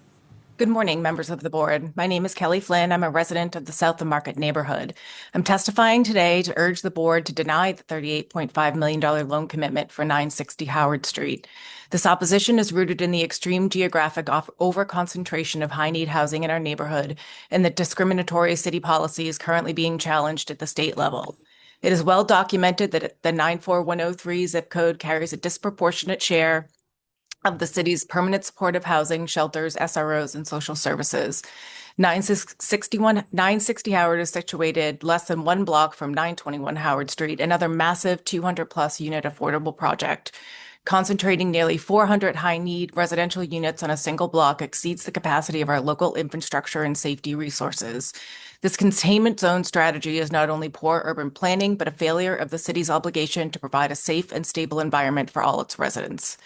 Good morning, members of the board. My name is Kelly Flynn. I'm a resident of the South of Market neighborhood. I'm testifying today to urge the board to deny the $38.5 million loan commitment for 960 Howard Street. This opposition is rooted in the extreme geographic overconcentration of high-need housing in our neighborhood and the discriminatory city policies currently being challenged at the state level. It is well documented that the 94103 zip code carries a disproportionate share of the city's permanent supportive housing, shelters, SROs, and social services. 960 Howard is situated less than 1 block from 921 Howard Street, another massive 200-plus unit affordable project. Concentrating nearly 400 high-need residential units on a single block exceeds the capacity of our local infrastructure and safety resources. This containment zone strategy is not only poor urban planning, but a failure of the city's obligation to provide a safe and stable environment for all its residents.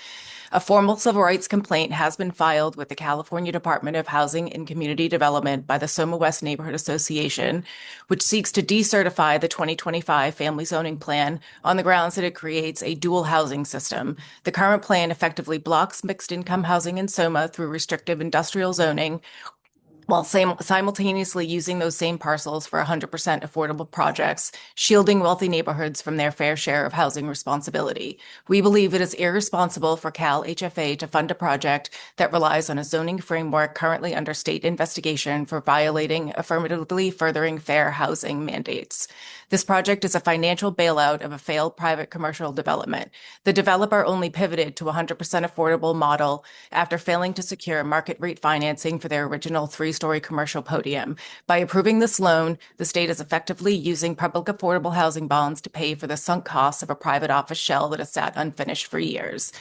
A formal civil rights complaint has been filed with the California Department of Housing and Community Development by the Soma West Neighborhood Association, which seeks to decertify the 2025 Family Zoning Plan on the grounds that it creates a dual housing system. The current plan effectively blocks mixed income housing in Soma through restrictive industrial zoning, while simultaneously using those same parcels for 100% affordable projects, shielding wealthy neighborhoods from their fair share of housing responsibility. We believe it is irresponsible for CalHFA to fund a project that relies on a zoning framework currently under state investigation for violating affirmatively furthering fair housing mandates. This project is a financial bailout of a failed private commercial development. The developer only pivoted to a 100% affordable model after failing to secure market rate financing for their original three-story commercial podium. By approving this loan, the state is effectively using public affordable housing bonds to pay for the sunk costs of a private office shell that has sat unfinished for years.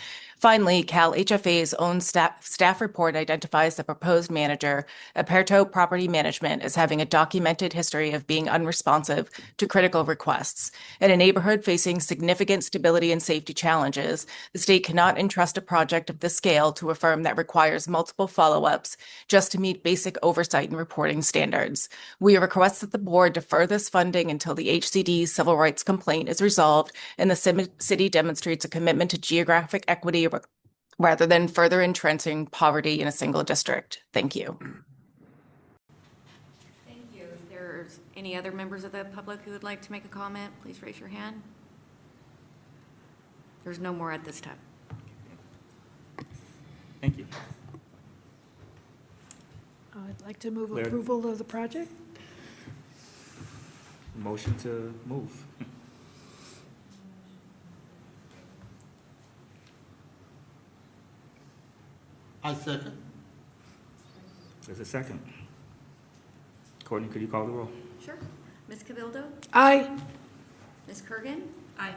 Finally, CalHFA's own staff report identifies the proposed manager, Aperto Property Management, as having a documented history of being unresponsive to critical requests. In a neighborhood facing significant stability and safety challenges, the state cannot entrust a project of this scale to a firm that requires multiple follow-ups just to meet basic oversight and reporting standards. We request that the board defer this funding until the HCD's civil rights complaint is resolved and the city demonstrates a commitment to geographic equity rather than further entrenching poverty in a single district. Thank you.
Thank you. If there's any other members of the public who would like to make a comment, please raise your hand. There's no more at this time.
Thank you.
I'd like to move
Claire?
approval of the project.
Motion to move.
I second.
There's a second. Courtney, could you call the roll?
Sure. Ms. Cabildo?
Aye.
Ms. Kurgan?
Aye.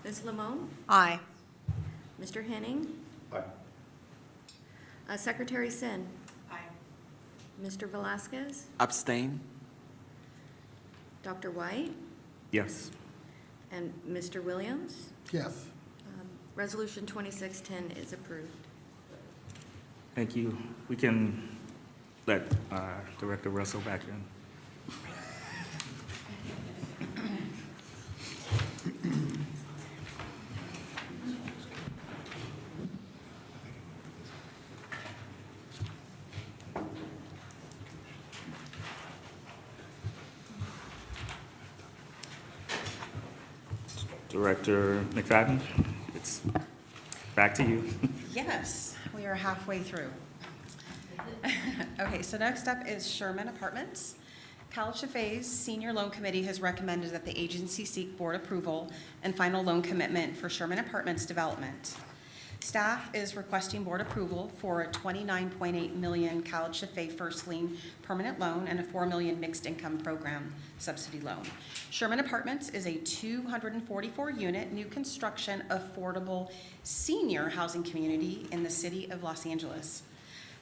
Ms. Limon?
Aye.
Mr. Henning?
Aye.
Secretary Sin?
Aye.
Mr. Velasquez?
Abstain?
Dr. White?
Yes.
And Mr. Williams?
Yes.
Resolution 2610 is approved.
Thank you. We can let Director Russell back in. Director McFadden, it's back to you.
Yes, we are halfway through. Okay, so next up is Sherman Apartments. CalHFA's Senior Loan Committee has recommended that the agency seek board approval and final loan commitment for Sherman Apartments development. Staff is requesting board approval for a $29.8 million CalHFA first lien permanent loan and a $4 million mixed income program subsidy loan. Sherman Apartments is a 244-unit new construction affordable senior housing community in the city of Los Angeles.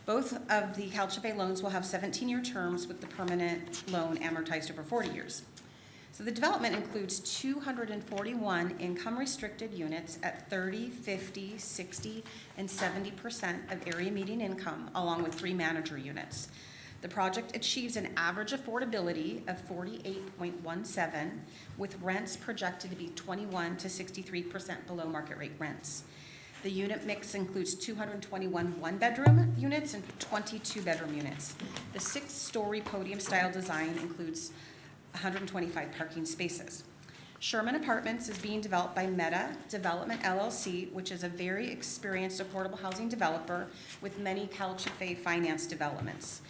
Both of the CalHFA loans will have 17-year terms with the permanent loan amortized over 40 years. So the development includes 241 income-restricted units at 30, 50, 60, and 70% of area median income, along with 3 manager units. The project achieves an average affordability of 48.17, with rents projected to be 21 to 63% below market rate rents. The unit mix includes 221 one-bedroom units and 22 bedroom units. The 6-story podium-style design includes 125 parking spaces. Sherman Apartments is being developed by Meta Development LLC, which is a very experienced affordable housing developer with many CalHFA finance developments.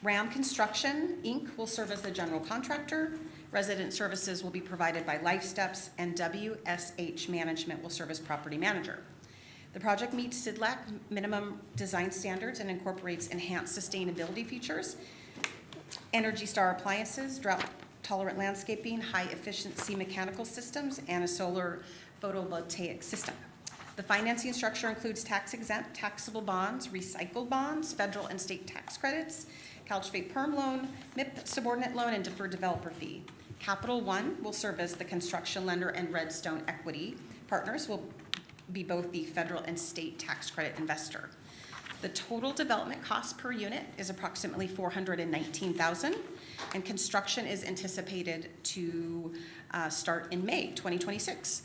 RAM Construction, Inc. will serve as the general contractor. Resident services will be provided by Life Steps, and WSH Management will serve as property manager. The project meets CIDLAC minimum design standards and incorporates enhanced sustainability features, Energy Star appliances, drought-tolerant landscaping, high-efficiency mechanical systems, and a solar photovoltaic system. The financing structure includes tax-exempt taxable bonds, recycled bonds, federal and state tax credits, CalHFA perm loan, MIP subordinate loan, and deferred developer fee. Capital One will serve as the construction lender, and Redstone Equity Partners will be both the federal and state tax credit investor. The total development cost per unit is approximately $419,000, and construction is anticipated to start in May 2026.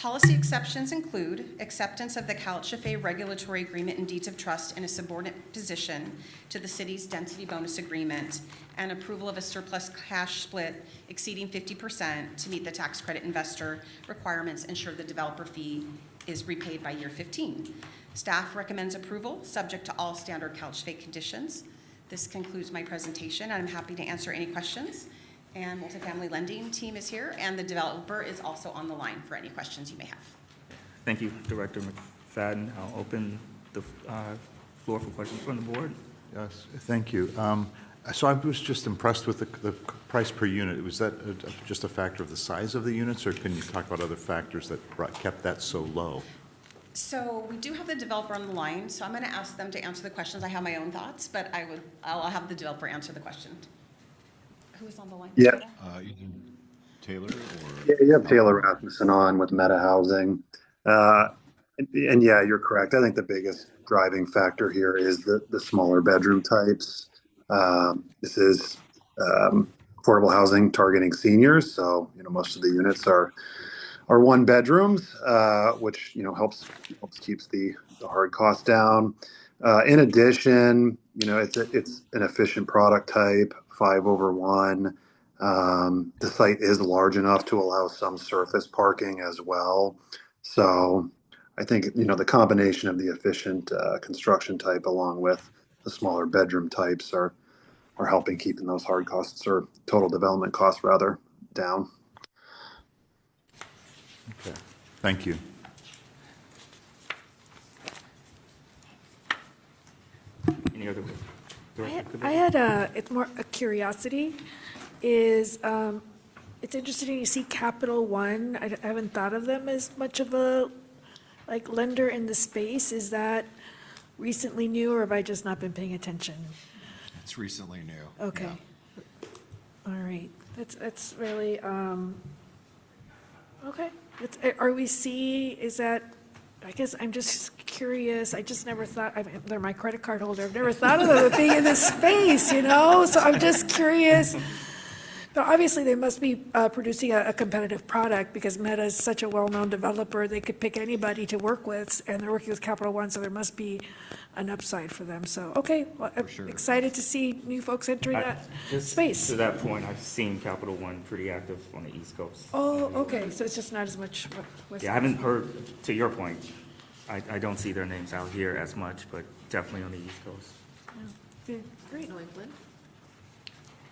Policy exceptions include acceptance of the CalHFA regulatory agreement and deeds of trust in a subordinate position to the city's density bonus agreement, and approval of a surplus cash split exceeding 50% to meet the tax credit investor requirements, ensure the developer fee is repaid by year 15. Staff recommends approval, subject to all standard CalHFA conditions. This concludes my presentation, and I'm happy to answer any questions. And multifamily lending team is here, and the developer is also on the line for any questions you may have.
Thank you, Director McFadden. I'll open the floor for questions from the board.
Yes, thank you. So I was just impressed with the price per unit. Was that just a factor of the size of the units, or can you talk about other factors that kept that so low?
So we do have the developer on the line, so I'm going to ask them to answer the questions. I have my own thoughts, but I'll have the developer answer the question. Who is on the line?
Yeah.
Either Taylor or?
Yeah, you have Taylor Rasmussen on with Meta Housing. And yeah, you're correct. I think the biggest driving factor here is the smaller bedroom types. This is affordable housing targeting seniors. So, most of the units are one bedrooms, which, helps keeps the hard cost down. In addition, it's an efficient product type, 5/1. The site is large enough to allow some surface parking as well. So I think, the combination of the efficient construction type along with the smaller bedroom types are helping keeping those hard costs, or total development costs rather, down.
Okay, thank you.
Any other?
I had it's more a curiosity, is it's interesting to see Capital One. I haven't thought of them as much of a lender in the space. Is that recently new, or have I just not been paying attention?
It's recently new.
Okay. All right. That's really okay. Is that, I guess I'm just curious. I just never thought, they're my credit card holder. I've never thought of them being in this space, So I'm just curious. Now, obviously, they must be producing a competitive product, because Meta is such a well-known developer. They could pick anybody to work with, and they're working with Capital One, so there must be an upside for them. So, okay, well, I'm excited to see new folks entering that space.
To that point, I've seen Capital One pretty active on the East Coast.
Oh, okay, so it's just not as much.
Yeah, I haven't heard, to your point, I don't see their names out here as much, but definitely on the East Coast.
Yeah, great.
New England?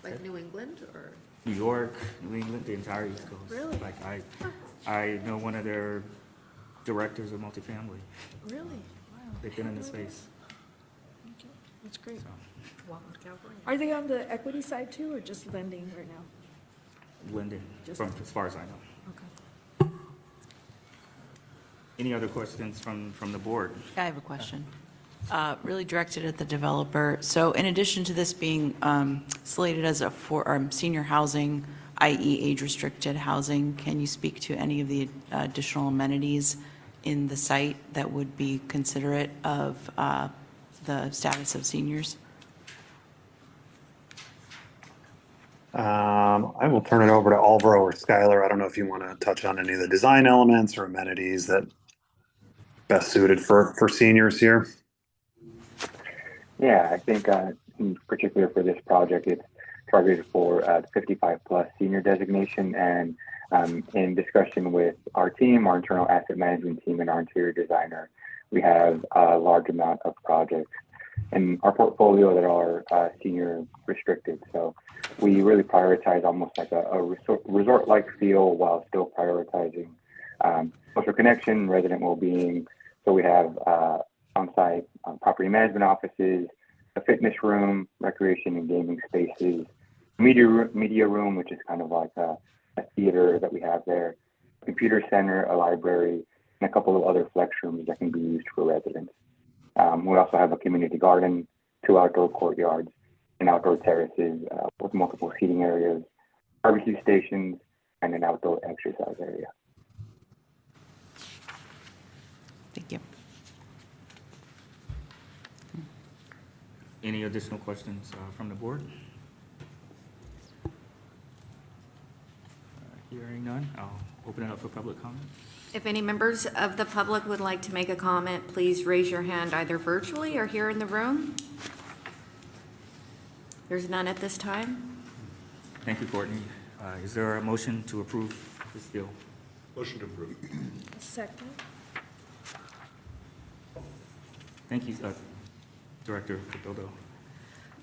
Like New England, or?
New York, New England, the entire East Coast.
Really?
I know one of their directors of multifamily.
Really? Wow.
They've been in the space.
Okay, that's great.
So,
Welcome to California.
Are they on the equity side too, or just lending right now?
Lending, from as far as I know.
Okay.
Any other questions from the board?
I have a question, really directed at the developer. So in addition to this being slated as for senior housing, i.e. age-restricted housing, can you speak to any of the additional amenities in the site that would be considerate of the status of seniors?
I will turn it over to Alvaro or Skylar. I don't know if you want to touch on any of the design elements or amenities that best suited for seniors here.
Yeah, I think in particular for this project, it's targeted for 55-plus senior designation. And in discussion with our team, our internal asset management team, and our interior designer, we have a large amount of projects in our portfolio that are senior restricted. So we really prioritize almost like a resort-like feel while still prioritizing social connection, resident well-being. So we have on-site property management offices, a fitness room, recreation and gaming spaces, media room, which is kind of like a theater that we have there, a computer center, a library, and a couple of other flex rooms that can be used for residents. We also have a community garden, 2 outdoor courtyards, and outdoor terraces with multiple seating areas, barbecue stations, and an outdoor exercise area.
Thank you.
Any additional questions from the board? Hearing none, I'll open it up for public comment.
If any members of the public would like to make a comment, please raise your hand either virtually or here in the room. There's none at this time.
Thank you, Courtney. Is there a motion to approve this deal?
Motion to approve.
Second.
Thank you, Director Cabildo.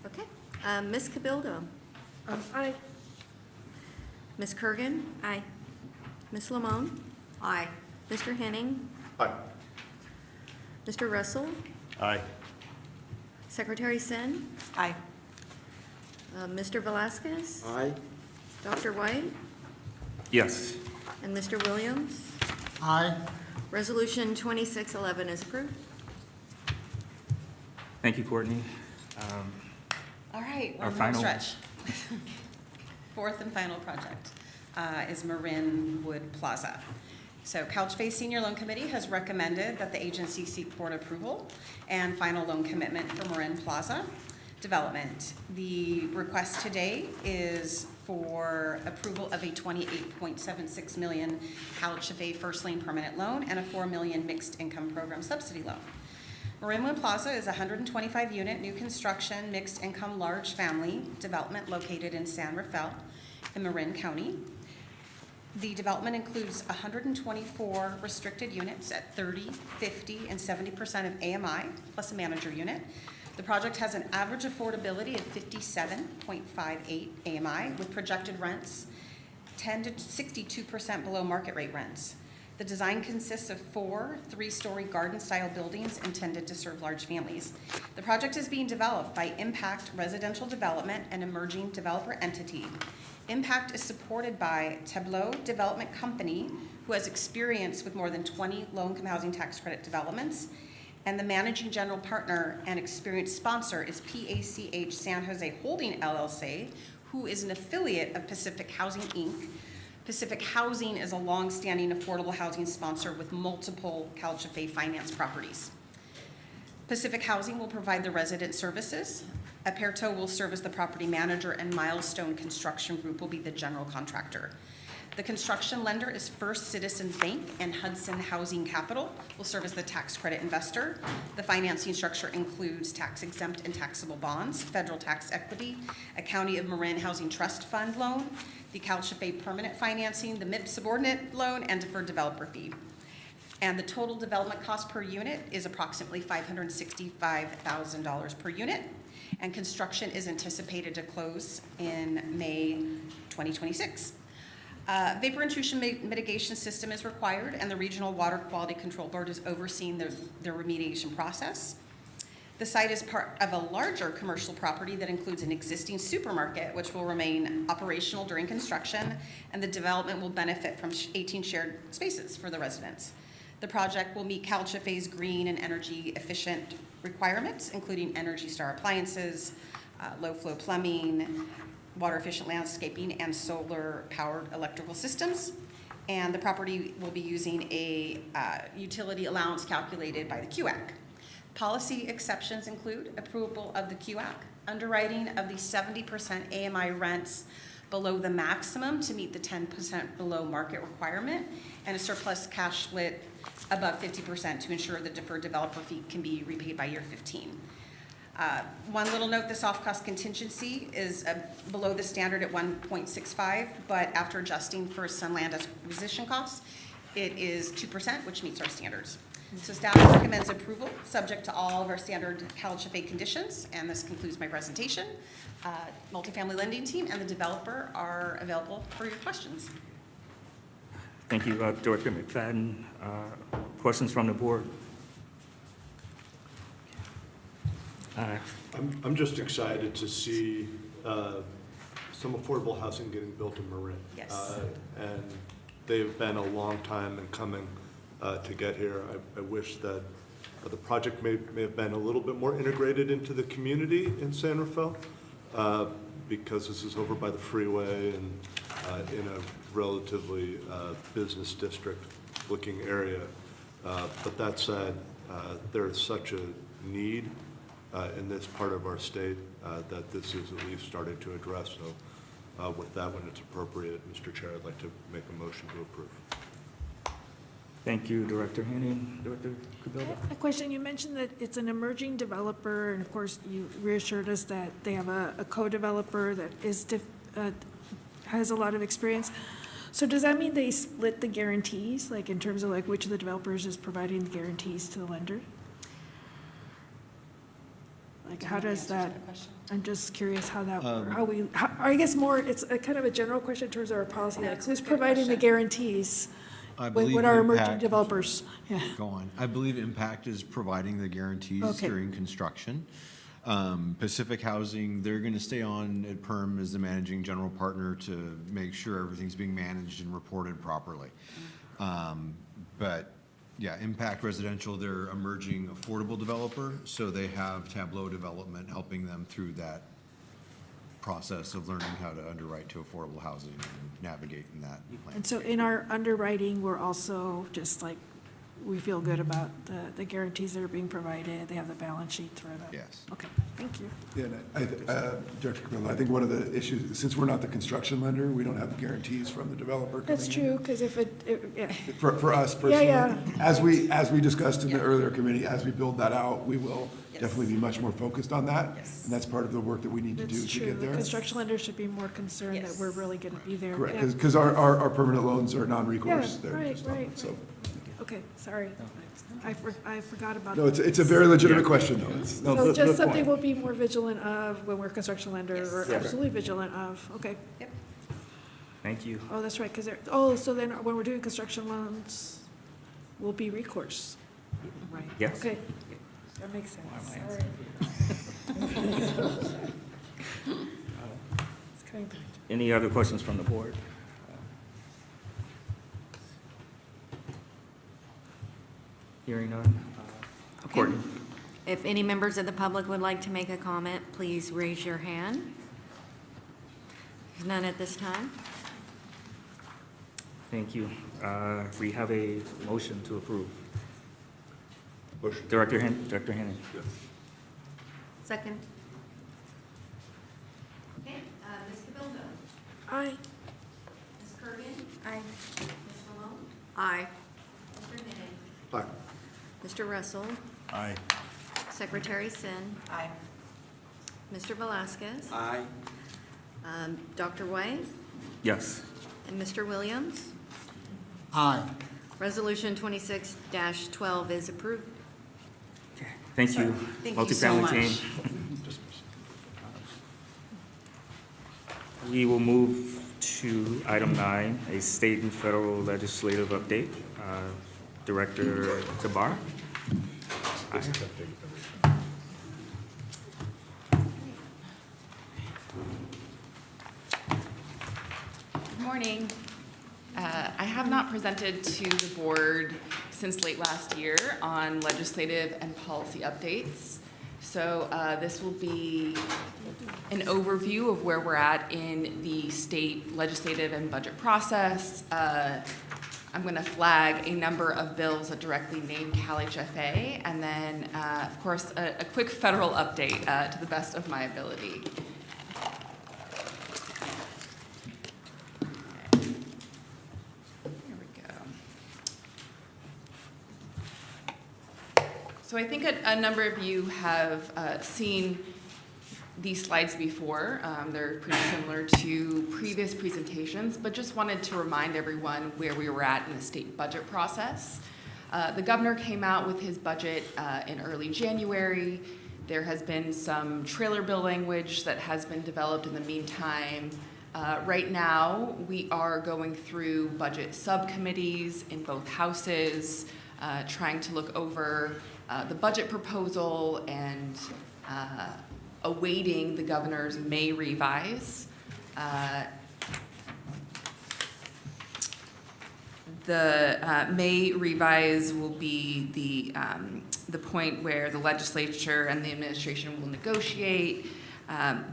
Okay. Ms. Cabildo?
Aye.
Ms. Kurgan? Aye. Ms. Lamone? Aye. Mr. Henning?
Aye.
Mr. Russell?
Aye.
Secretary Sin?
Aye.
Mr. Velasquez?
Aye.
Dr. White?
Yes.
And Mr. Williams?
Aye.
Resolution 2611 is approved.
Thank you, Courtney.
All right,
Our
one home
final-
stretch. Fourth and final project is Marin Wood Plaza. So CalHFA Senior Loan Committee has recommended that the agency seek board approval and final loan commitment for Marin Plaza development. The request today is for approval of a $28.76 million CalHFA first lien permanent loan and a $4 million mixed income program subsidy loan. Marin Wood Plaza is a 125-unit new construction mixed income large family development located in San Rafael in Marin County. The development includes 124 restricted units at 30, 50, and 70% of AMI, plus a manager unit. The project has an average affordability of 57.58 AMI, with projected rents 10 to 62% below market rate rents. The design consists of 4 three-story garden-style buildings intended to serve large families. The project is being developed by Impact Residential Development, an emerging developer entity. Impact is supported by Tableau Development Company, who has experience with more than 20 low-income housing tax credit developments, and the managing general partner and experienced sponsor is PACH San Jose Holding LLC, who is an affiliate of Pacific Housing, Inc. Pacific Housing is a long-standing affordable housing sponsor with multiple CalHFA finance properties. Pacific Housing will provide the resident services. Aperto will serve as the property manager, and Milestone Construction Group will be the general contractor. The construction lender is First Citizens Bank, and Hudson Housing Capital will serve as the tax credit investor. The financing structure includes tax-exempt and taxable bonds, federal tax equity, a County of Marin Housing Trust Fund loan, the CalHFA permanent financing, the MIP subordinate loan, and deferred developer fee. And the total development cost per unit is approximately $565,000 per unit, and construction is anticipated to close in May 2026. Vapor intrusion mitigation system is required, and the Regional Water Quality Control Board is overseeing the remediation process. The site is part of a larger commercial property that includes an existing supermarket, which will remain operational during construction, and the development will benefit from 18 shared spaces for the residents. The project will meet CalHFA's green and energy efficient requirements, including Energy Star appliances, low flow plumbing, water efficient landscaping, and solar powered electrical systems. And the property will be using a utility allowance calculated by the QAC. Policy exceptions include approval of the QAC, underwriting of the 70% AMI rents below the maximum to meet the 10% below market requirement, and a surplus cash split above 50% to ensure the deferred developer fee can be repaid by year 15. One little note, this off-cost contingency is below the standard at 1.65, but after adjusting for some land acquisition costs, it is 2%, which meets our standards. So staff recommends approval, subject to all of our standard CalHFA conditions, and this concludes my presentation. Multifamily lending team and the developer are available for your questions.
Thank you, Director McFadden. Questions from the board?
I'm just excited to see some affordable housing getting built in Marin.
Yes.
And they've been a long time in coming to get here. I wish that the project may have been a little bit more integrated into the community in San Rafael, because this is over by the freeway and in a relatively business district looking area. But that said, there's such a need in this part of our state that this is at least started to address. So With that, when it's appropriate, Mr. Chair, I'd like to make a motion to approve.
Thank you, Director Henning. Director
I
Kubilda?
have a question. You mentioned that it's an emerging developer, and of course, you reassured us that they have a co-developer that has a lot of experience. So does that mean they split the guarantees, like in terms of like which of the developers is providing the guarantees to the lender? Like how does that, I'm just curious how that, I guess more, it's a kind of a general question in terms of our policy, like who's providing the guarantees?
I believe
What are emerging
Impact-
developers? Yeah.
Go on. I believe Impact is providing the guarantees
Okay.
during construction. Pacific Housing, they're going to stay on at PERM as the managing general partner to make sure everything's being managed and reported properly. But yeah, Impact Residential, they're emerging affordable developer, so they have Tableau Development helping them through that process of learning how to underwrite to affordable housing and navigate in that.
And so in our underwriting, we're also just like, we feel good about the guarantees that are being provided. They have the balance sheet through them.
Yes.
Okay, thank you.
Yeah, and Director Camillo, I think one of the issues, since we're not the construction lender, we don't have the guarantees from the developer coming in.
That's true, because if yeah.
For us personally.
Yeah.
As we discussed in the earlier committee, as we build that out, we will definitely be much more focused on that. And that's part of the work that we need to do
That's
to
true.
get
The
there.
construction lender should be more concerned that we're really going to be there.
Correct,
Yeah.
because our permanent loans are non-recourse.
Yeah,
They're
right,
just not-
right.
So,
Okay, sorry. I forgot about that.
no, it's a very legitimate question, though. It's- no,
So
good
just something
point.
we'll be more vigilant of when we're construction lender, or
Yes.
absolutely vigilant of, okay.
Thank you.
Oh, that's right, because so then when we're doing construction loans, will be recourse, right?
Yes.
Okay, that makes sense, all right. It's coming back.
Any other questions from the board? Hearing none. Courtney?
If any members of the public would like to make a comment, please raise your hand. There's none at this time.
Thank you. We have a motion to approve.
Motion.
Director Henning?
Second. Okay, Ms. Cabildo?
Aye.
Ms. Kurgan?
Aye.
Ms. Malone?
Aye.
Mr. Henning?
Aye.
Mr. Russell?
Aye.
Secretary Sin?
Aye.
Mr. Velasquez?
Aye.
Dr. White?
Yes.
And Mr. Williams?
Aye.
Resolution 26-12 is approved.
Thank you.
Thank you so
Multifamily team. We will move to item 9, a state and federal legislative update. Director Tabar?
Good morning. I have not presented to the board since late last year on legislative and policy updates. So this will be an overview of where we're at in the state legislative and budget process. I'm going to flag a number of bills that directly name CalHFA, and then, of course, a quick federal update to the best of my ability. Here we go. So I think a number of you have seen these slides before. They're pretty similar to previous presentations, but just wanted to remind everyone where we were at in the state budget process. The governor came out with his budget in early January. There has been some trailer bill language that has been developed in the meantime. Right now, we are going through budget subcommittees in both houses, trying to look over the budget proposal and awaiting the governor's May revise. The May revise will be the point where the legislature and the administration will negotiate.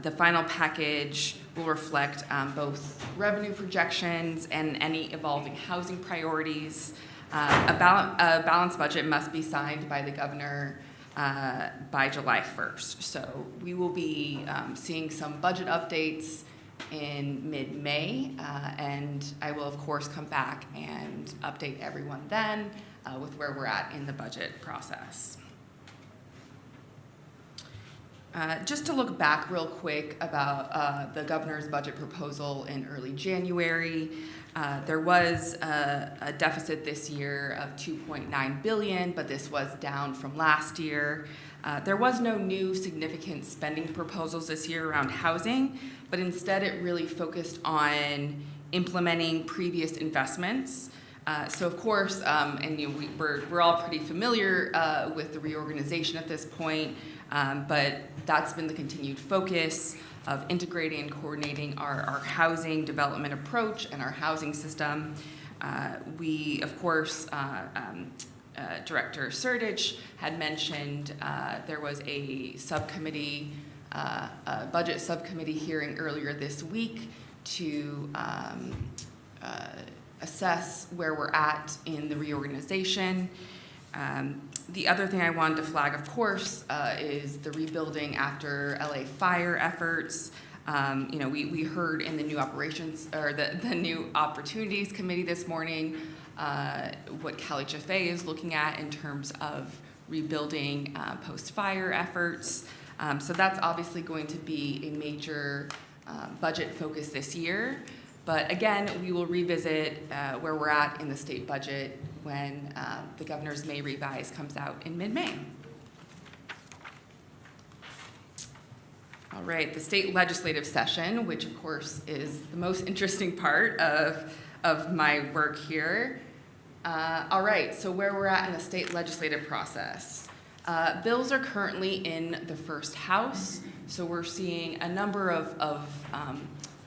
The final package will reflect both revenue projections and any evolving housing priorities. A balanced budget must be signed by the governor by July 1st. So we will be seeing some budget updates in mid-May, and I will, of course, come back and update everyone then with where we're at in the budget process. Just to look back real quick about the governor's budget proposal in early January, there was a deficit this year of $2.9 billion, but this was down from last year. There was no new significant spending proposals this year around housing, but instead it really focused on implementing previous investments. So of course, and we're all pretty familiar with the reorganization at this point, but that's been the continued focus of integrating and coordinating our housing development approach and our housing system. We, of course, Director Sertich had mentioned there was a subcommittee, a budget subcommittee hearing earlier this week to assess where we're at in the reorganization. The other thing I wanted to flag, of course, is the rebuilding after LA fire efforts. We heard in the new operations, or the new opportunities committee this morning, what CalHFA is looking at in terms of rebuilding post-fire efforts. So that's obviously going to be a major budget focus this year. But again, we will revisit where we're at in the state budget when the governor's May revise comes out in mid-May. All right, the state legislative session, which of course is the most interesting part of my work here. All right, so where we're at in the state legislative process. Bills are currently in the first house, so we're seeing a number of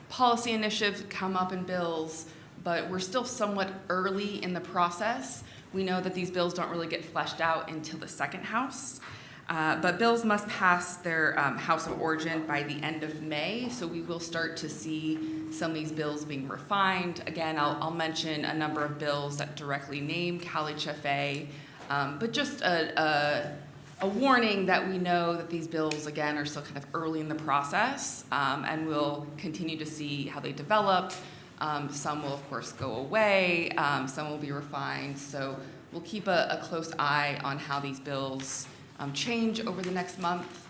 policy initiatives come up in bills, but we're still somewhat early in the process. We know that these bills don't really get fleshed out until the second house, but bills must pass their house of origin by the end of May, so we will start to see some of these bills being refined. Again, I'll mention a number of bills that directly name CalHFA, but just a warning that we know that these bills, again, are still kind of early in the process, and we'll continue to see how they develop. Some will, of course, go away. Some will be refined. So we'll keep a close eye on how these bills change over the next month.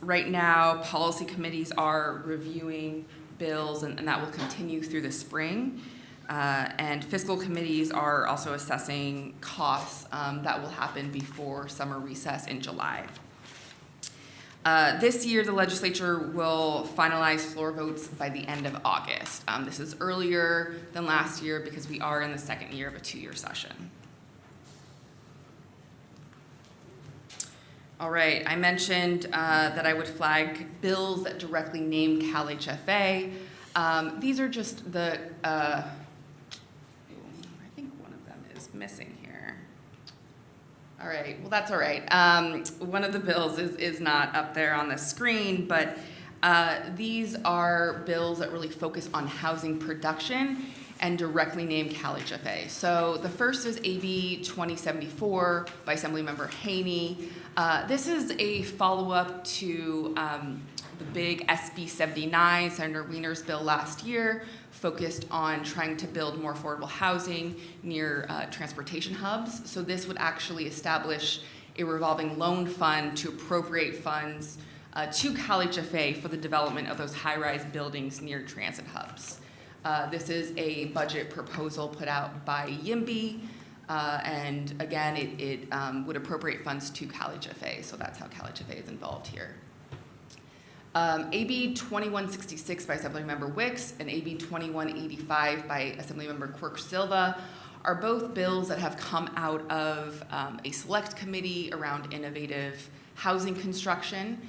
Right now, policy committees are reviewing bills, and that will continue through the spring. And fiscal committees are also assessing costs that will happen before summer recess in July. This year, the legislature will finalize floor votes by the end of August. This is earlier than last year because we are in the second year of a two-year session. All right, I mentioned that I would flag bills that directly name CalHFA. These are just the I think one of them is missing here. All right, well, that's all right. One of the bills is not up there on the screen, but these are bills that really focus on housing production and directly name CalHFA. So the first is AB 2074 by Assemblymember Haney. This is a follow-up to the big SB 79, Senator Wiener's bill last year, focused on trying to build more affordable housing near transportation hubs. So this would actually establish a revolving loan fund to appropriate funds to CalHFA for the development of those high-rise buildings near transit hubs. This is a budget proposal put out by YIMBY, and again, it would appropriate funds to CalHFA, so that's how CalHFA is involved here. AB 2166 by Assemblymember Wicks and AB 2185 by Assemblymember Quirk-Silva are both bills that have come out of a select committee around innovative housing construction.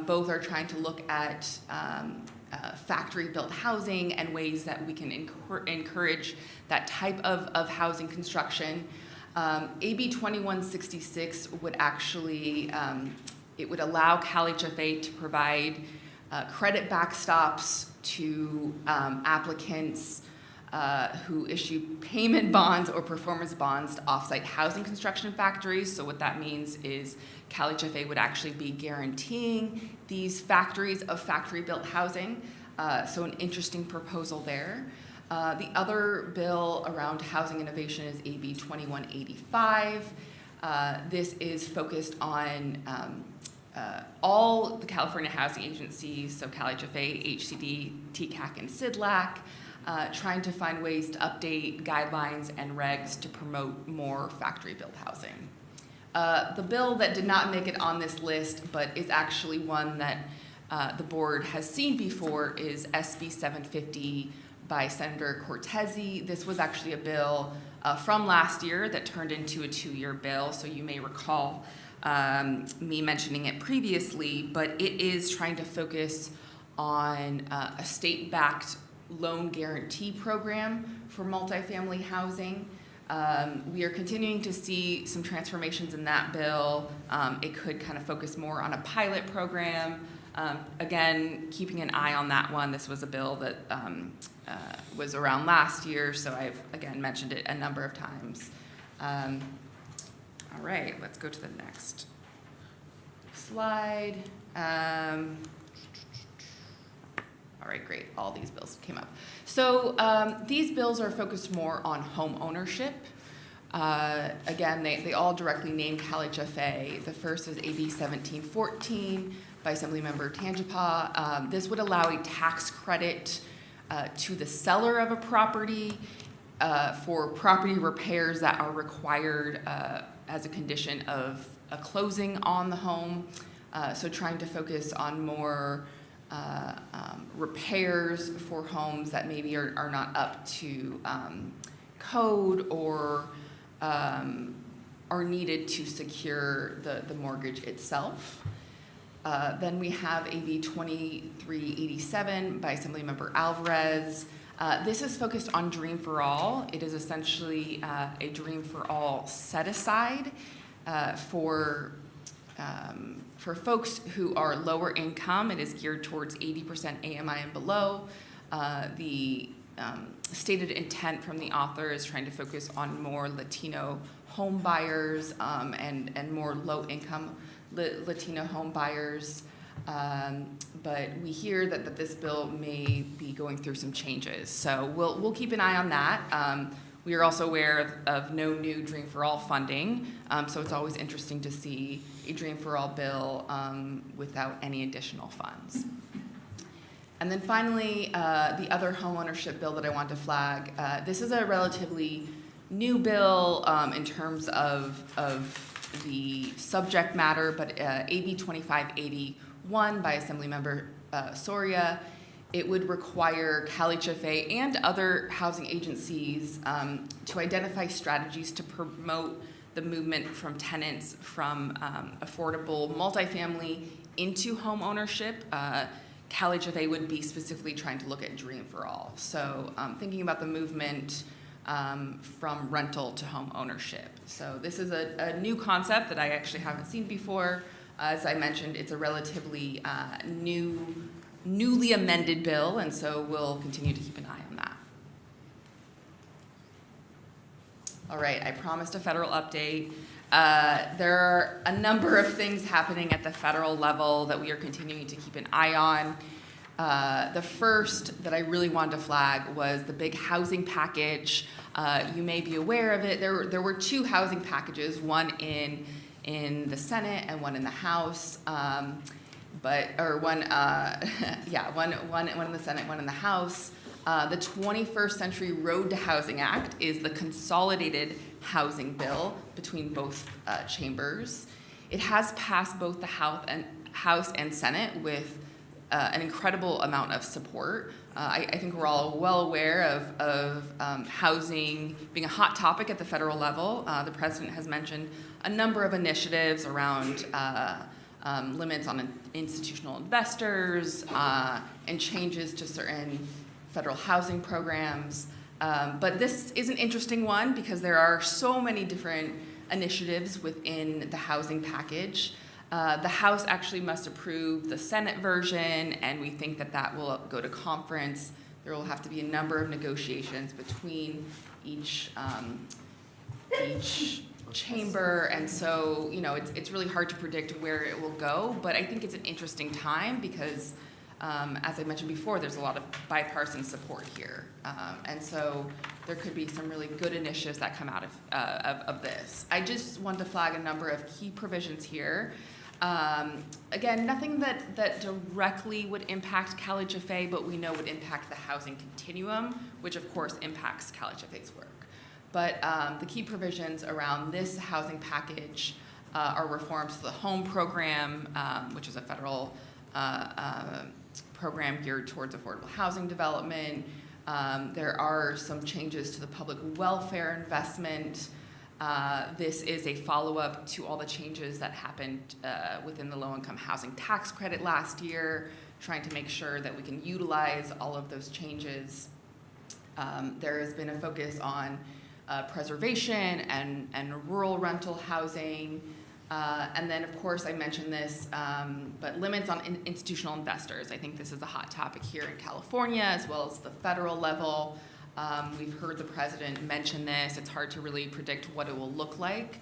Both are trying to look at factory-built housing and ways that we can encourage that type of housing construction. AB 2166 would actually it would allow CalHFA to provide credit backstops to applicants who issue payment bonds or performance bonds to offsite housing construction factories. So what that means is CalHFA would actually be guaranteeing these factories of factory-built housing. So an interesting proposal there. The other bill around housing innovation is AB 2185. This is focused on all the California housing agencies, so CalHFA, HCD, TCAC, and CIDLAC, trying to find ways to update guidelines and regs to promote more factory-built housing. The bill that did not make it on this list, but is actually one that the board has seen before, is SB 750 by Senator Cortese. This was actually a bill from last year that turned into a 2-year bill, so you may recall me mentioning it previously, but it is trying to focus on a state-backed loan guarantee program for multifamily housing. We are continuing to see some transformations in that bill. It could kind of focus more on a pilot program. Again, keeping an eye on that one. This was a bill that was around last year, so I've, again, mentioned it a number of times. All right, let's go to the next slide. All right, great. All these bills came up. So these bills are focused more on home ownership. Again, they all directly name CalHFA. The first is AB 1714 by Assemblymember Tangipaw. This would allow a tax credit to the seller of a property for property repairs that are required as a condition of a closing on the home. So trying to focus on more repairs for homes that maybe are not up to code or are needed to secure the mortgage itself. Then we have AB 2387 by Assemblymember Alvarez. This is focused on Dream for All. It is essentially a Dream for All set-aside for folks who are lower income. It is geared towards 80% AMI and below. The stated intent from the author is trying to focus on more Latino home buyers and more low-income Latino home buyers. But we hear that this bill may be going through some changes. So we'll keep an eye on that. We are also aware of no new Dream for All funding, so it's always interesting to see a Dream for All bill without any additional funds. And then finally, the other homeownership bill that I want to flag, this is a relatively new bill in terms of the subject matter, but AB 2581 by Assemblymember Soria. It would require CalHFA and other housing agencies to identify strategies to promote the movement from tenants from affordable multifamily into home ownership. CalHFA would be specifically trying to look at Dream for All. So thinking about the movement from rental to home ownership. So this is a new concept that I actually haven't seen before. As I mentioned, it's a relatively newly amended bill, and so we'll continue to keep an eye on that. All right, I promised a federal update. There are a number of things happening at the federal level that we are continuing to keep an eye on. The first that I really wanted to flag was the big housing package. You may be aware of it. There were 2 housing packages, one in the Senate and one in the House. One in the Senate, one in the House. The 21st Century Road to Housing Act is the consolidated housing bill between both chambers. It has passed both the House and Senate with an incredible amount of support. I think we're all well aware of housing being a hot topic at the federal level. The president has mentioned a number of initiatives around limits on institutional investors and changes to certain federal housing programs. But this is an interesting one because there are so many different initiatives within the housing package. The House actually must approve the Senate version, and we think that will go to conference There will have to be a number of negotiations between each chamber, and so, you know, it's really hard to predict where it will go, but I think it's an interesting time because, as I mentioned before, there's a lot of bipartisan support here. And so there could be some really good initiatives that come out of this. I just want to flag a number of key provisions here. Again, nothing that directly would impact CalHFA, but we know would impact the housing continuum, which of course impacts CalHFA's work. But the key provisions around this housing package are reforms to the HOME program, which is a federal program geared towards affordable housing development. There are some changes to the public welfare investment. This is a follow-up to all the changes that happened within the low-income housing tax credit last year, trying to make sure that we can utilize all of those changes. There has been a focus on preservation and rural rental housing. And then, of course, I mentioned this, but limits on institutional investors. I think this is a hot topic here in California as well as the federal level. We've heard the president mention this. It's hard to really predict what it will look like,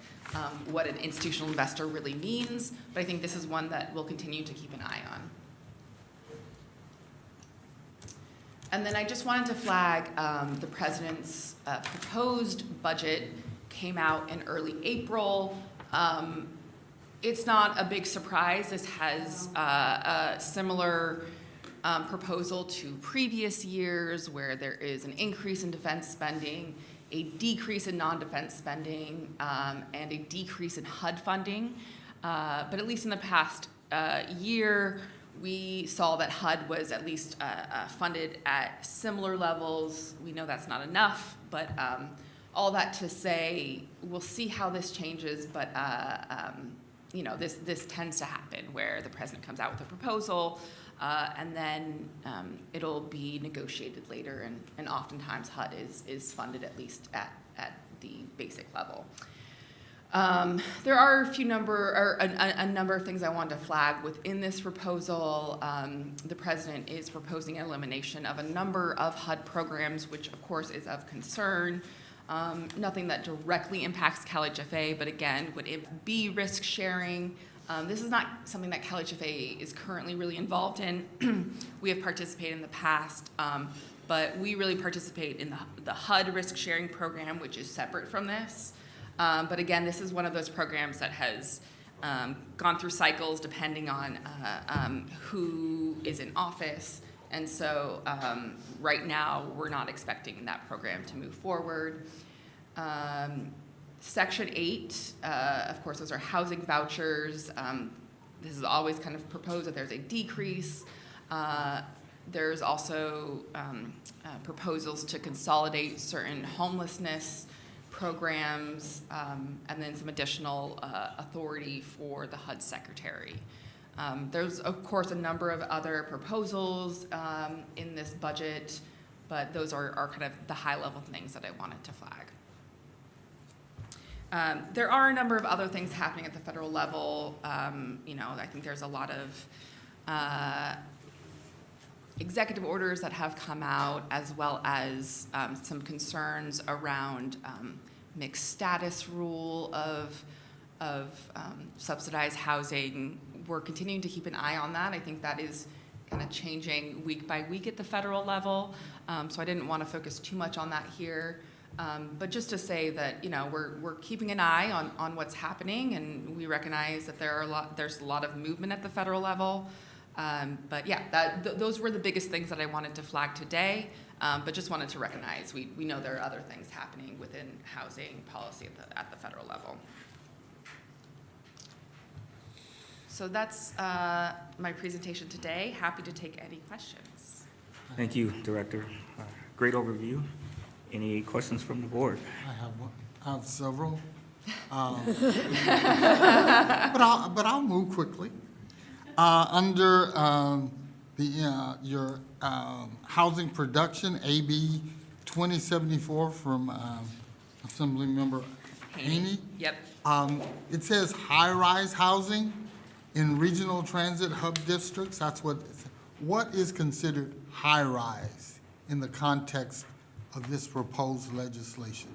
what an institutional investor really means, but I think this is one that we'll continue to keep an eye on. And then I just wanted to flag the president's proposed budget came out in early April. It's not a big surprise. This has a similar proposal to previous years where there is an increase in defense spending, a decrease in non-defense spending, and a decrease in HUD funding. But at least in the past year, we saw that HUD was at least funded at similar levels. We know that's not enough, but all that to say, we'll see how this changes, but you know, this tends to happen where the president comes out with a proposal, and then it'll be negotiated later, and oftentimes HUD is funded at least at the basic level. There are a number of things I wanted to flag within this proposal. The president is proposing an elimination of a number of HUD programs, which of course is of concern. Nothing that directly impacts CalHFA, but again, would it be risk sharing? This is not something that CalHFA is currently really involved in. We have participated in the past, but we really participate in the HUD risk sharing program, which is separate from this. But again, this is one of those programs that has gone through cycles depending on who is in office. And so right now, we're not expecting that program to move forward. Section 8, of course, those are housing vouchers. This is always kind of proposed that there's a decrease. There's also proposals to consolidate certain homelessness programs, and then some additional authority for the HUD secretary. There's, of course, a number of other proposals in this budget, but those are kind of the high-level things that I wanted to flag. There are a number of other things happening at the federal level. You know, I think there's a lot of executive orders that have come out, as well as some concerns around mixed status rule of subsidized housing. We're continuing to keep an eye on that. I think that is kind of changing week by week at the federal level. So I didn't want to focus too much on that here. But just to say that, you know, we're keeping an eye on what's happening, and we recognize that there's a lot of movement at the federal level. But yeah, those were the biggest things that I wanted to flag today, but just wanted to recognize we know there are other things happening within housing policy at the federal level. So that's my presentation today. Happy to take any questions.
Thank you, Director. Great overview. Any questions from the board?
I have several, but I'll move quickly. Under your housing production, AB 2074 from Assemblymember Haney.
Yep.
It says high-rise housing in regional transit hub districts. That's what is considered high-rise in the context of this proposed legislation?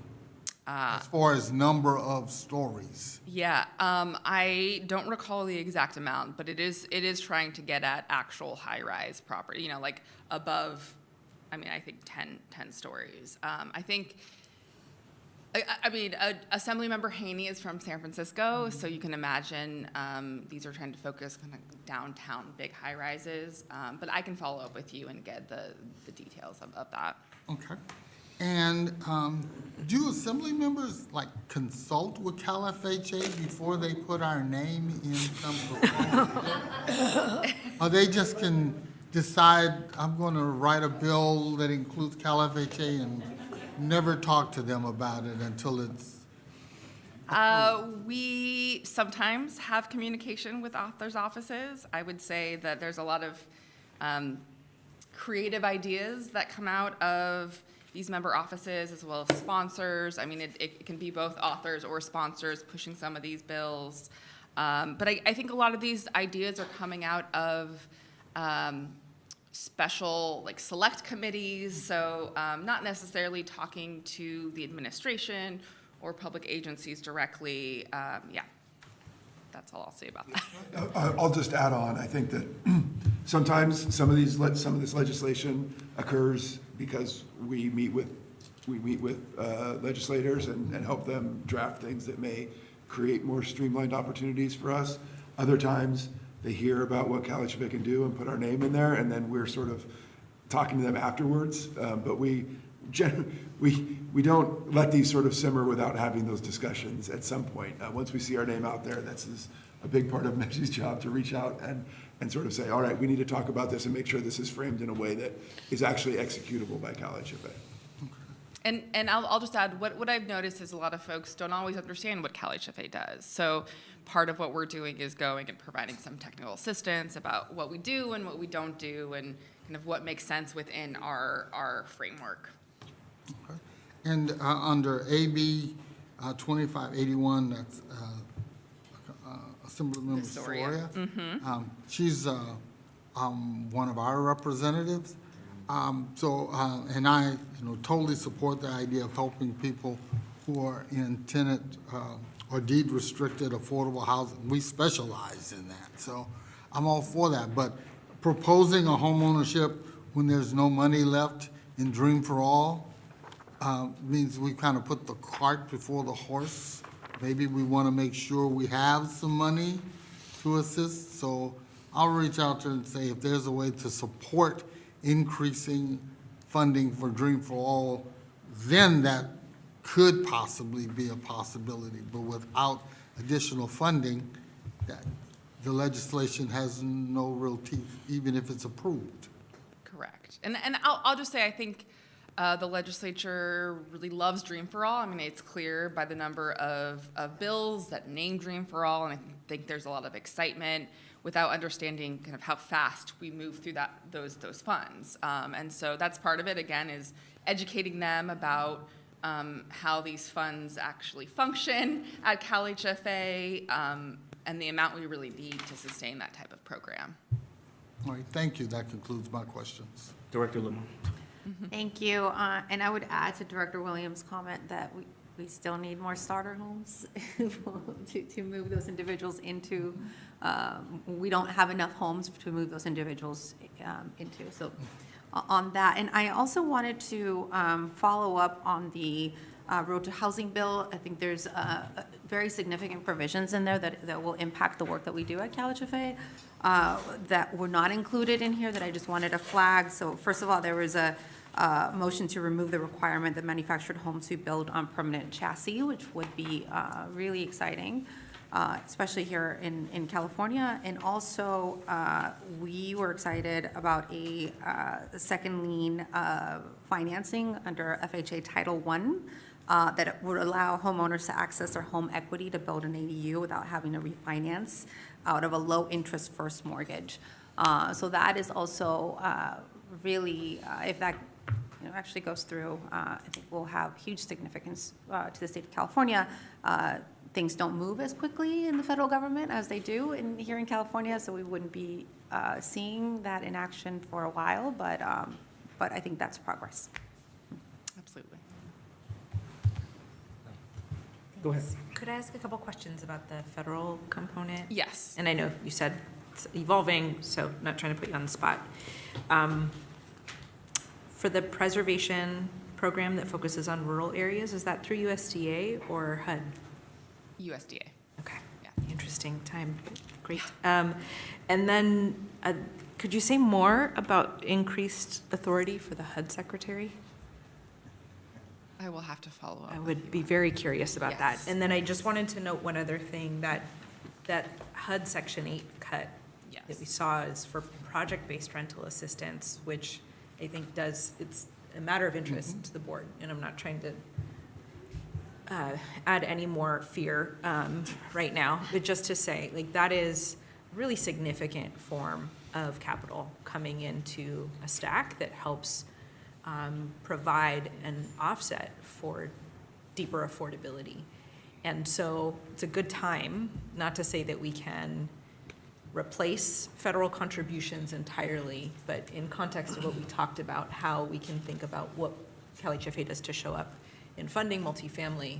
As far as number of stories?
Yeah, I don't recall the exact amount, but it is trying to get at actual high-rise property, you know, like above, I mean, I think 10 stories. I think, I mean, Assemblymember Haney is from San Francisco, so you can imagine these are trying to focus kind of downtown big high-rises, but I can follow up with you and get the details of that.
Okay. And do Assembly members like consult with CalHFA before they put our name in some proposal? Or they just can decide, I'm going to write a bill that includes CalHFA and never talk to them about it until it's...
We sometimes have communication with authors' offices. I would say that there's a lot of creative ideas that come out of these member offices as well as sponsors. I mean, it can be both authors or sponsors pushing some of these bills. But I think a lot of these ideas are coming out of special, like, select committees, so not necessarily talking to the administration or public agencies directly. Yeah, that's all I'll say about that.
I'll just add on, I think that sometimes some of this legislation occurs because we meet with legislators and help them draft things that may create more streamlined opportunities for us. Other times, they hear about what CalHFA can do and put our name in there, and then we're sort of talking to them afterwards. But we don't let these sort of simmer without having those discussions at some point. Once we see our name out there, that's a big part of Megshi's job, to reach out and sort of say, all right, we need to talk about this and make sure this is framed in a way that is actually executable by CalHFA.
And I'll just add, what I've noticed is a lot of folks don't always understand what CalHFA does. So part of what we're doing is going and providing some technical assistance about what we do and what we don't do and kind of what makes sense within our framework.
Okay. And under AB 2581, that's Assemblymember Soria. She's one of our representatives. And I, totally support the idea of helping people who are in tenant or deed restricted affordable housing. We specialize in that, so I'm all for that. But proposing a home ownership when there's no money left in Dream for All means we kind of put the cart before the horse. Maybe we want to make sure we have some money to assist. So I'll reach out to her and say if there's a way to support increasing funding for Dream for All, then that could possibly be a possibility. But without additional funding, that the legislation has no real teeth, even if it's approved.
Correct. And I'll just say, I think the legislature really loves Dream for All. I mean, it's clear by the number of bills that name Dream for All, and I think there's a lot of excitement without understanding kind of how fast we move through those funds. And so that's part of it, again, is educating them about how these funds actually function at CalHFA and the amount we really need to sustain that type of program.
All right, thank you. That concludes my questions.
Director Lemon.
Thank you. And I would add to Director Williams' comment that we still need more starter homes to move those individuals into. We don't have enough homes to move those individuals into. So on that, and I also wanted to follow up on the Road to Housing bill. I think there's very significant provisions in there that will impact the work that we do at CalHFA that were not included in here that I just wanted to flag. So first of all, there was a motion to remove the requirement that manufactured homes be built on permanent chassis, which would be really exciting, especially here in California. And also, we were excited about a second lien financing under FHA Title I that would allow homeowners to access their home equity to build an ADU without having to refinance out of a low-interest first mortgage. So that is also really, if that actually goes through, I think will have huge significance to the state of California. Things don't move as quickly in the federal government as they do here in California, so we wouldn't be seeing that in action for a while, but but I think that's progress.
Absolutely.
Go ahead.
Could I ask a couple questions about the federal component?
Yes.
And I know you said it's evolving, so not trying to put you on the spot. For the preservation program that focuses on rural areas, is that through USDA or HUD?
USDA.
Okay, yeah, interesting time, great. And then, could you say more about increased authority for the HUD secretary?
I will have to follow up.
I would be very curious about that.
Yes.
And then I just wanted to note one other thing, that HUD Section 8 cut that we saw is for project-based rental assistance, which I think it's a matter of interest to the board, and I'm not trying to add any more fear right now, but just to say, like, that is a really significant form of capital coming into a stack that helps provide an offset for deeper affordability. And so it's a good time, not to say that we can replace federal contributions entirely, but in context of what we talked about, how we can think about what CalHFA does to show up in funding multifamily.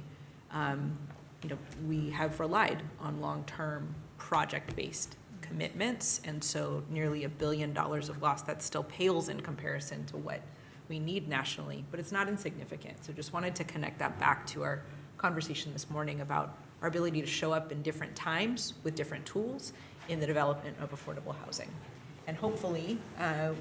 We have relied on long-term project-based commitments, and so nearly $1 billion of loss, that still pales in comparison to what we need nationally, but it's not insignificant. So just wanted to connect that back to our conversation this morning about our ability to show up in different times with different tools in the development of affordable housing. And hopefully,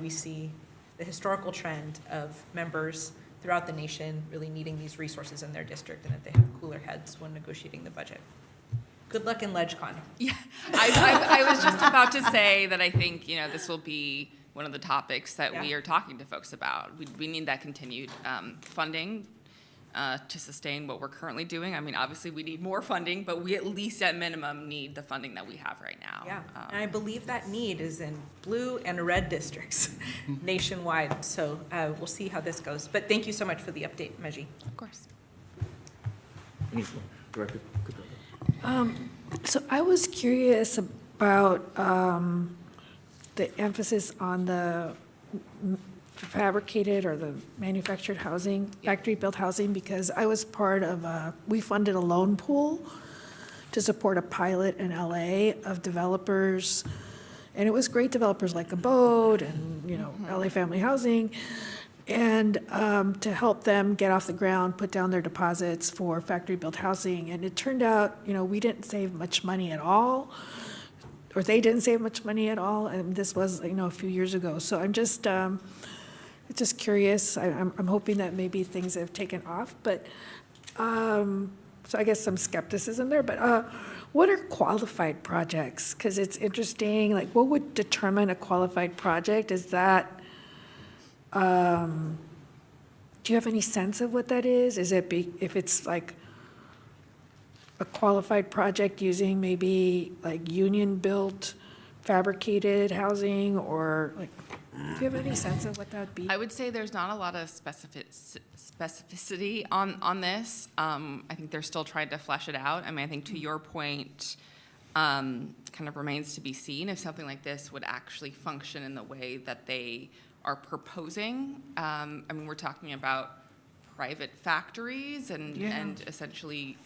we see the historical trend of members throughout the nation really needing these resources in their district, and that they have cooler heads when negotiating the budget. Good luck in LegCon.
Yeah, I was just about to say that I think, this will be one of the topics that we are talking to folks about. We need that continued funding to sustain what we're currently doing. I mean, obviously, we need more funding, but we at least at minimum need the funding that we have right now.
Yeah, and I believe that need is in blue and red districts nationwide. So we'll see how this goes. But thank you so much for the update, Meji.
Of course.
Director.
So I was curious about the emphasis on the fabricated or the manufactured housing, factory-built housing, because I was part of we funded a loan pool to support a pilot in LA of developers, and it was great developers like Abode and, LA Family Housing, and to help them get off the ground, put down their deposits for factory-built housing. And it turned out, we didn't save much money at all, or they didn't save much money at all, and this was, a few years ago. So I'm just curious. I'm hoping that maybe things have taken off, but, so I guess some skepticism there, but what are qualified projects? Because it's interesting, like, what would determine a qualified project? Is that, do you have any sense of what that is? Is it if it's like a qualified project using maybe like union-built fabricated housing, or like, do you have any sense of what that would be?
I would say there's not a lot of specificity on this. I think they're still trying to flesh it out. I mean, I think to your point, kind of remains to be seen if something like this would actually function in the way that they are proposing. I mean, we're talking about private factories and essentially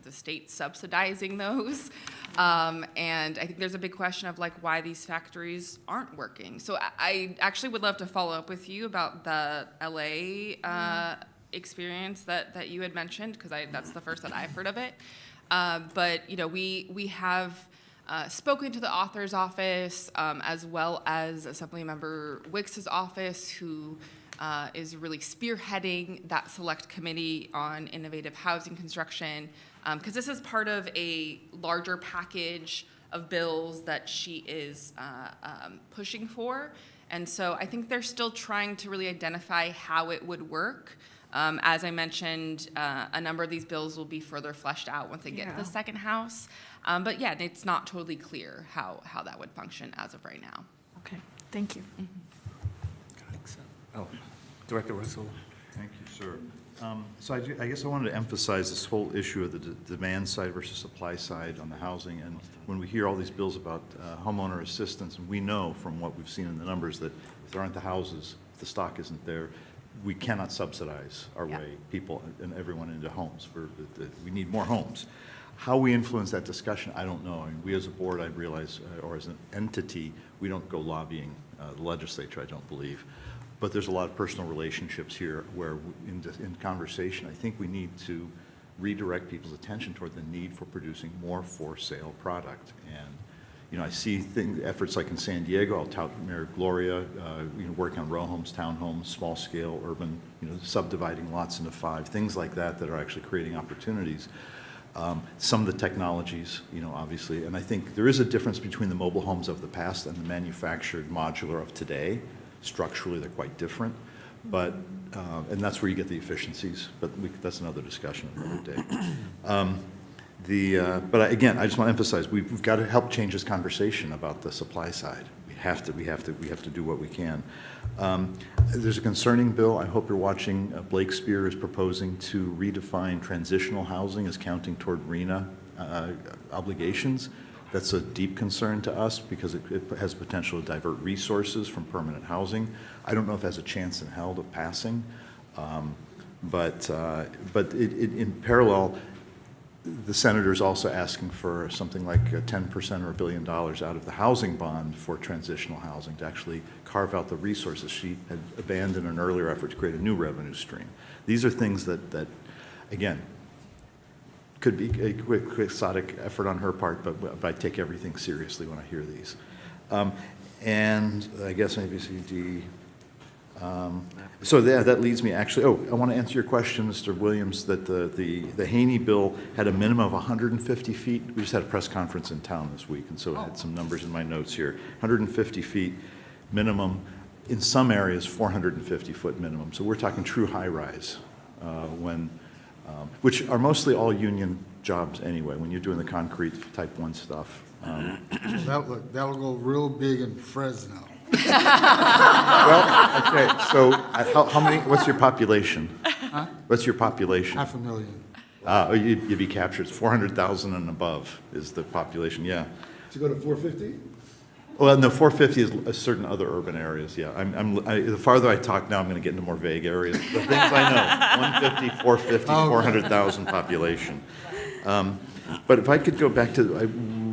the state subsidizing those. And I think there's a big question of like why these factories aren't working. So I actually would love to follow up with you about the LA experience that you had mentioned, because that's the first that I've heard of it. But we have spoken to the author's office, as well as Assemblymember Wicks's office, who is really spearheading that select committee on innovative housing construction, because this is part of a larger package of bills that she is pushing for. And so I think they're still trying to really identify how it would work. As I mentioned, a number of these bills will be further fleshed out once they get to the second house. But yeah, it's not totally clear how that would function as of right now.
Okay, thank you.
Director Russell.
Thank you, sir. So I guess I wanted to emphasize this whole issue of the demand side versus supply side on the housing. And when we hear all these bills about homeowner assistance, and we know from what we've seen in the numbers that if there aren't the houses, if the stock isn't there, we cannot subsidize our
Yeah.
way people and everyone into homes. We need more homes. How we influence that discussion, I don't know. I mean, we as a board, I realize, or as an entity, we don't go lobbying the legislature, I don't believe. But there's a lot of personal relationships here where in conversation, I think we need to redirect people's attention toward the need for producing more for-sale product. And, you know, I see efforts like in San Diego, I'll tout Mayor Gloria, working on row homes, townhomes, small-scale, urban, subdividing lots into 5, things like that that are actually creating opportunities. Some of the technologies, obviously, and I think there is a difference between the mobile homes of the past and the manufactured modular of today. Structurally, they're quite different, but, and that's where you get the efficiencies, but that's another discussion another day. But again, I just want to emphasize, we've got to help change this conversation about the supply side. We have to do what we can. There's a concerning bill. I hope you're watching. Blake Spear is proposing to redefine transitional housing as counting toward RENA obligations. That's a deep concern to us because it has potential to divert resources from permanent housing. I don't know if it has a chance in hell of passing, but in parallel, the senator's also asking for something like 10% or $1 billion out of the housing bond for transitional housing to actually carve out the resources. She had abandoned an earlier effort to create a new revenue stream. These are things that again, could be a quixotic effort on her part, but I take everything seriously when I hear these. And I guess maybe CD. So that leads me actually, I want to answer your question, Mr. Williams, that the Haney bill had a minimum of 150 feet. We just had a press conference in town this week, and so I had some numbers in my notes here. 150 feet minimum, in some areas 450-foot minimum. So we're talking true high-rise, which are mostly all union jobs anyway, when you're doing the concrete type 1 stuff.
That'll go real big in Fresno.
Well, okay, so how many, what's your population?
Huh?
What's your population?
500,000.
You'd be captured. 400,000 and above is the population, yeah.
To go to 450?
Well, no, 450 is a certain other urban areas, yeah. The farther I talk now, I'm going to get into more vague areas. The things I know, 150, 450, 400,000 population. But if I could go back to,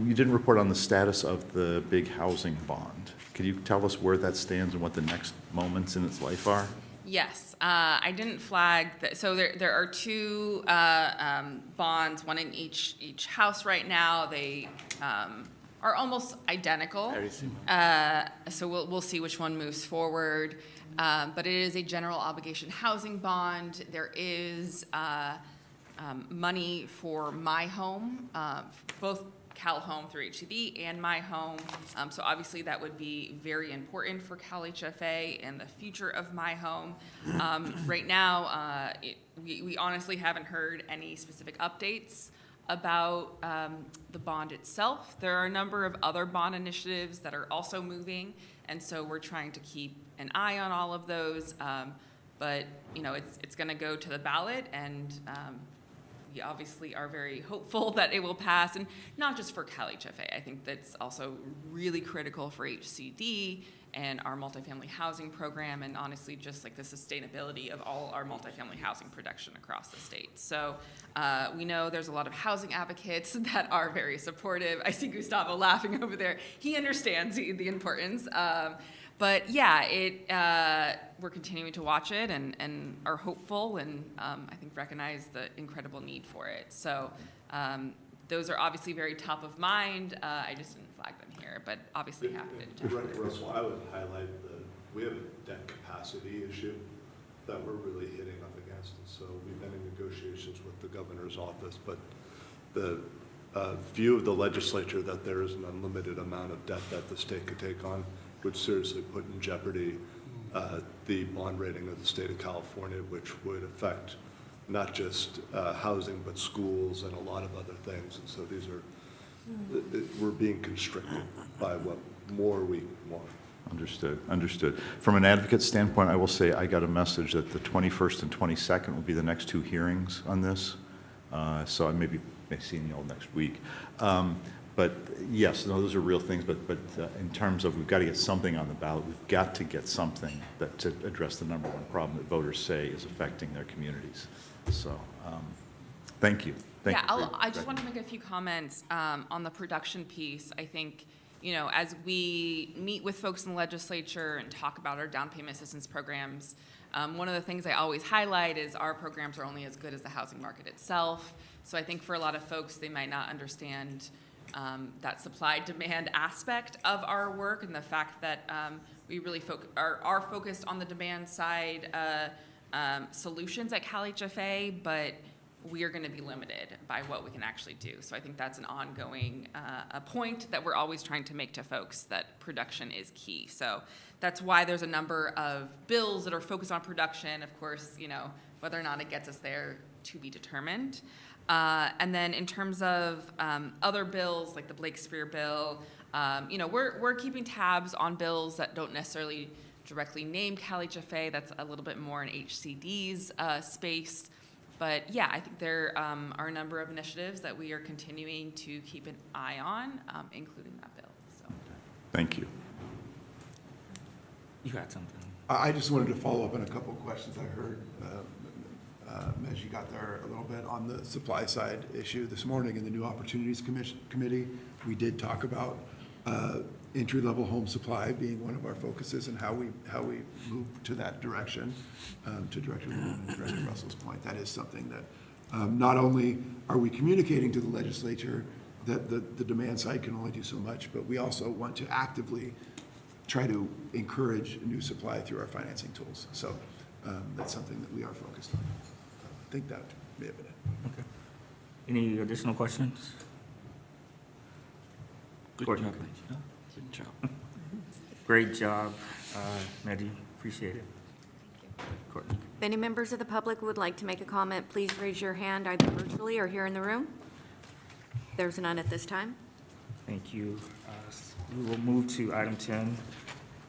you didn't report on the status of the big housing bond. Could you tell us where that stands and what the next moments in its life are?
Yes, I didn't flag that. So there are 2 bonds, one in each house right now. They are almost identical. So we'll see which one moves forward. But it is a general obligation housing bond. There is money for My Home, both CalHome through HCB and My Home. So obviously that would be very important for CalHFA and the future of My Home. Right now, we honestly haven't heard any specific updates about the bond itself. There are a number of other bond initiatives that are also moving, and so we're trying to keep an eye on all of those. But it's going to go to the ballot, and we obviously are very hopeful that it will pass, and not just for CalHFA. I think that's also really critical for HCD and our multifamily housing program, and honestly just like the sustainability of all our multifamily housing production across the state. So we know there's a lot of housing advocates that are very supportive. I see Gustavo laughing over there. He understands the importance. But yeah, we're continuing to watch it and are hopeful, and I think recognize the incredible need for it. So those are obviously very top of mind. I just didn't flag them here, but obviously happy to talk.
Right, Russell, I would highlight we have a debt capacity issue that we're really hitting up against. And so we've been in negotiations with the governor's office, but the view of the legislature that there is an unlimited amount of debt that the state could take on would seriously put in jeopardy the bond rating of the state of California, which would affect not just housing, but schools and a lot of other things. And so these are, we're being constricted by what more we want.
Understood. From an advocate standpoint, I will say I got a message that the 21st and 22nd will be the next 2 hearings on this. So I may be seeing you all next week. But yes, no, those are real things, but in terms of, we've got to get something on the ballot, we've got to get something that, to address the number one problem that voters say is affecting their communities. So, thank you. Thank
Yeah,
you for
I just
your-
want to make a few comments on the production piece. I think, you know, as we meet with folks in the legislature and talk about our down payment assistance programs, one of the things I always highlight is our programs are only as good as the housing market itself. So I think for a lot of folks, they might not understand that supply-demand aspect of our work, and the fact that we really are focused on the demand side solutions at CalHFA, but we are going to be limited by what we can actually do. So I think that's an ongoing a point that we're always trying to make to folks, that production is key. So that's why there's a number of bills that are focused on production. Of course, you know, whether or not it gets us there to be determined. And then in terms of other bills, like the Blakespeare bill, you know, we're keeping tabs on bills that don't necessarily directly name CalHFA. That's a little bit more in HCD's space. But yeah, I think there are a number of initiatives that we are continuing to keep an eye on, including that bill. So.
Thank you.
You had something.
I just wanted to follow up on a couple of questions I heard. As you got there a little bit on the supply side issue this morning in the New Opportunities Committee, we did talk about entry-level home supply being one of our focuses and how we move to that direction. To Director Lewin and Director Russell's point, that is something that not only are we communicating to the legislature that the demand side can only do so much, but we also want to actively try to encourage new supply through our financing tools. So that's something that we are focused on. I think that may have been it.
Okay. Any additional questions?
Good
Courtney?
job. Good job.
Great job, Mehdi. Appreciate it. Courtney?
If any members of the public would like to make a comment, please raise your hand either virtually or here in the room. There's none at this time.
Thank you. We will move to item 10,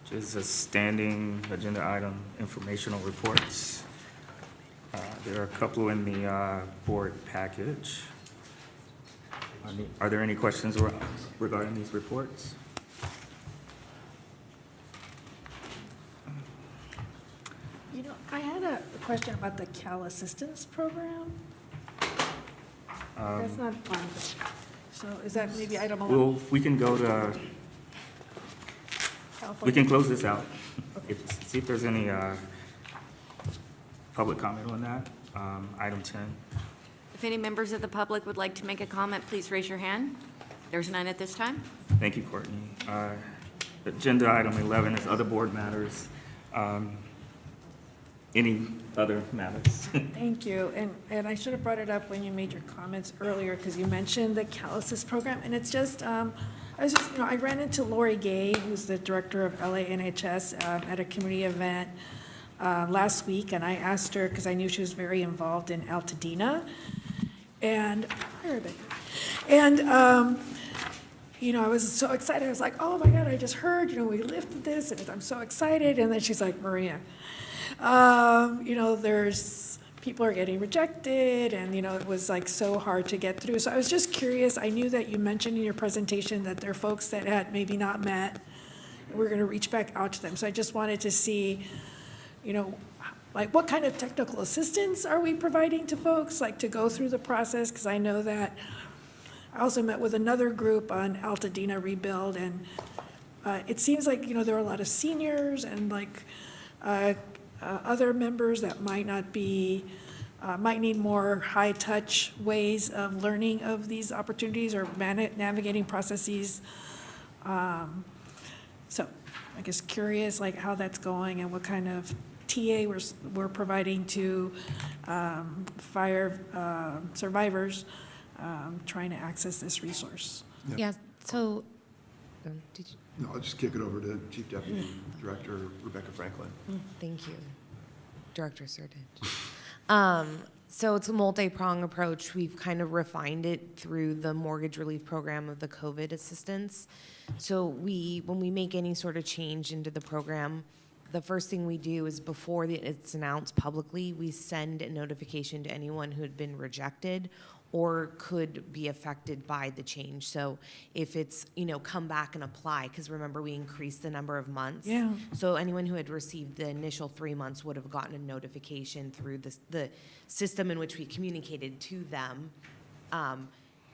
which is a standing agenda item, informational reports. There are a couple in the board package. Are there any questions regarding these reports?
You know, I had a question about the Cal Assistance Program. That's not part of it. So is that maybe item 11?
Well, we can go to, we can close this out. See if there's any public comment on that. Item 10.
If any members of the public would like to make a comment, please raise your hand. There's none at this time.
Thank you, Courtney. Agenda item 11 is other board matters. Any other matters?
Thank you. And I should have brought it up when you made your comments earlier, because you mentioned the Cal Assist program. And it's just, I ran into Lori Gay, who's the director of LA NHS, at a community event last week. And I asked her, because I knew she was very involved in Altadena. And, hi, Rebecca. And, I was so excited. I was like, oh my God, I just heard, we lifted this and I'm so excited. And then she's like, Maria, there's, people are getting rejected and, it was like so hard to get through. So I was just curious. I knew that you mentioned in your presentation that there are folks that had maybe not met. And we're going to reach back out to them. So I just wanted to see, like what kind of technical assistance are we providing to folks, like to go through the process? Because I know that I also met with another group on Altadena Rebuild, and it seems like, there are a lot of seniors and like other members that might not be, might need more high-touch ways of learning of these opportunities or navigating processes. So I guess curious like how that's going and what kind of TA we're providing to fire survivors trying to access this resource.
Yeah, so, did you?
No, I'll just kick it over to Chief Deputy Director Rebecca Franklin.
Thank you, Director Sertich. So it's a multi-pronged approach. We've kind of refined it through the mortgage relief program of the COVID assistance. So when we make any sort of change into the program, the first thing we do is before it's announced publicly, we send a notification to anyone who had been rejected or could be affected by the change. So if it's, come back and apply, because remember, we increased the number of months.
Yeah.
So anyone who had received the initial 3 months would have gotten a notification through the system in which we communicated to them,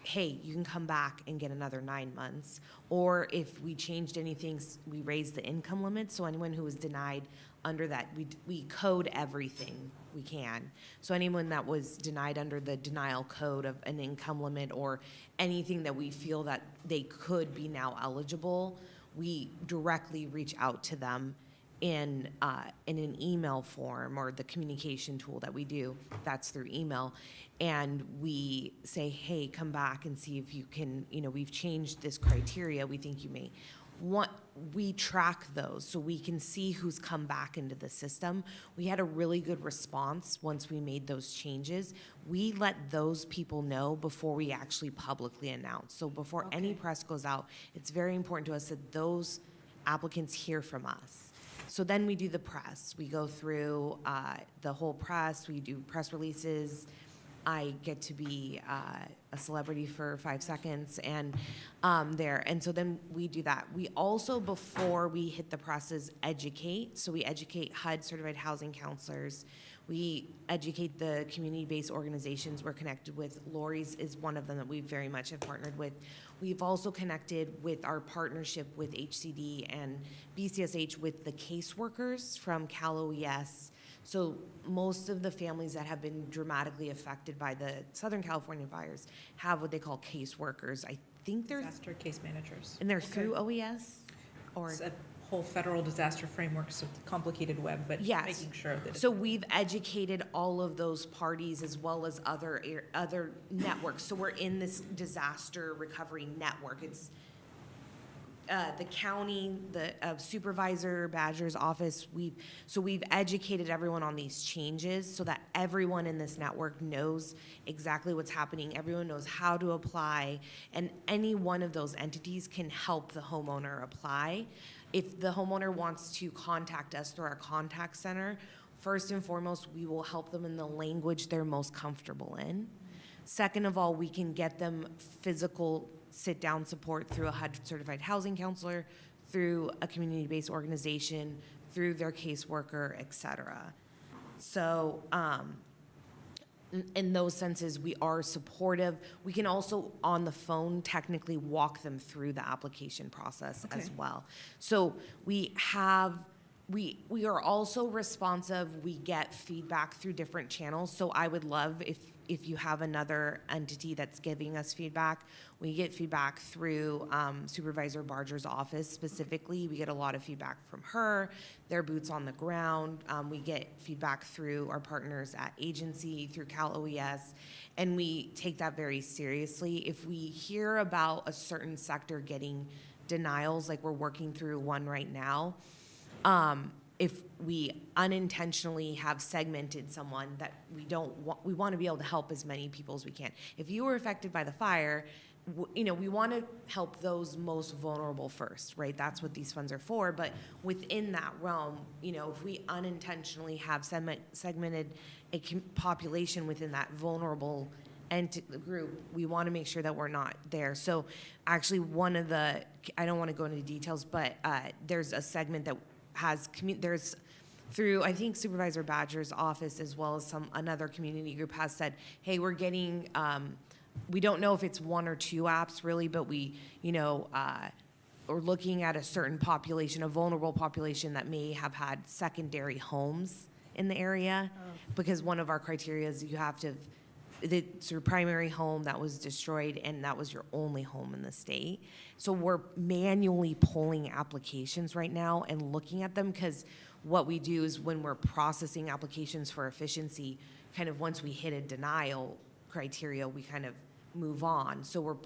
hey, you can come back and get another 9 months. Or if we changed anything, we raised the income limit, so anyone who was denied under that, we code everything we can. So anyone that was denied under the denial code of an income limit or anything that we feel that they could be now eligible, we directly reach out to them in an email form, or the communication tool that we do, that's through email. And we say, hey, come back and see if you can, we've changed this criteria, we think you may want, we track those so we can see who's come back into the system. We had a really good response once we made those changes. We let those people know before we actually publicly announce. So before any press goes out, it's very important to us that those applicants hear from us. So then we do the press. We go through the whole press. We do press releases. I get to be a celebrity for 5 seconds and there. And so then we do that. We also, before we hit the presses, educate. So we educate HUD certified housing counselors. We educate the community-based organizations we're connected with. Lori's is one of them that we very much have partnered with. We've also connected with our partnership with HCD and BCSH with the caseworkers from CalOES. So most of the families that have been dramatically affected by the Southern California fires have what they call caseworkers. I think they're
Disaster case managers.
and they're through OES, or
It's a whole federal disaster framework, so complicated web, but
yes.
making sure that.
So we've educated all of those parties as well as other networks. So we're in this disaster recovery network. It's the county, the supervisor Badger's office. We've educated everyone on these changes so that everyone in this network knows exactly what's happening. Everyone knows how to apply, and any one of those entities can help the homeowner apply. If the homeowner wants to contact us through our contact center, first and foremost, we will help them in the language they're most comfortable in. Second of all, we can get them physical sit-down support through a HUD certified housing counselor, through a community-based organization, through their caseworker, et cetera. So in those senses, we are supportive. We can also, on the phone, technically walk them through the application process as well. So we are also responsive. We get feedback through different channels. So I would love if you have another entity that's giving us feedback. We get feedback through Supervisor Barger's office specifically. We get a lot of feedback from her, their boots on the ground. We get feedback through our partners at agency, through CalOES, and we take that very seriously. If we hear about a certain sector getting denials, like we're working through one right now, if we unintentionally have segmented someone that we want to be able to help as many people as we can. If you were affected by the fire, we want to help those most vulnerable first, right? That's what these funds are for. But within that realm, if we unintentionally have segmented a population within that vulnerable group, we want to make sure that we're not there. So actually I don't want to go into details, but there's a segment that there's through, I think, Supervisor Badger's office, as well as another community group has said, hey, we're getting, we don't know if it's 1 or 2 apps really, but we're looking at a certain population, a vulnerable population that may have had secondary homes in the area, because one of our criteria is you have to, the sort of primary home that was destroyed and that was your only home in the state. So we're manually pulling applications right now and looking at them, because what we do is when we're processing applications for efficiency, kind of once we hit a denial criteria, we kind of move on. So we're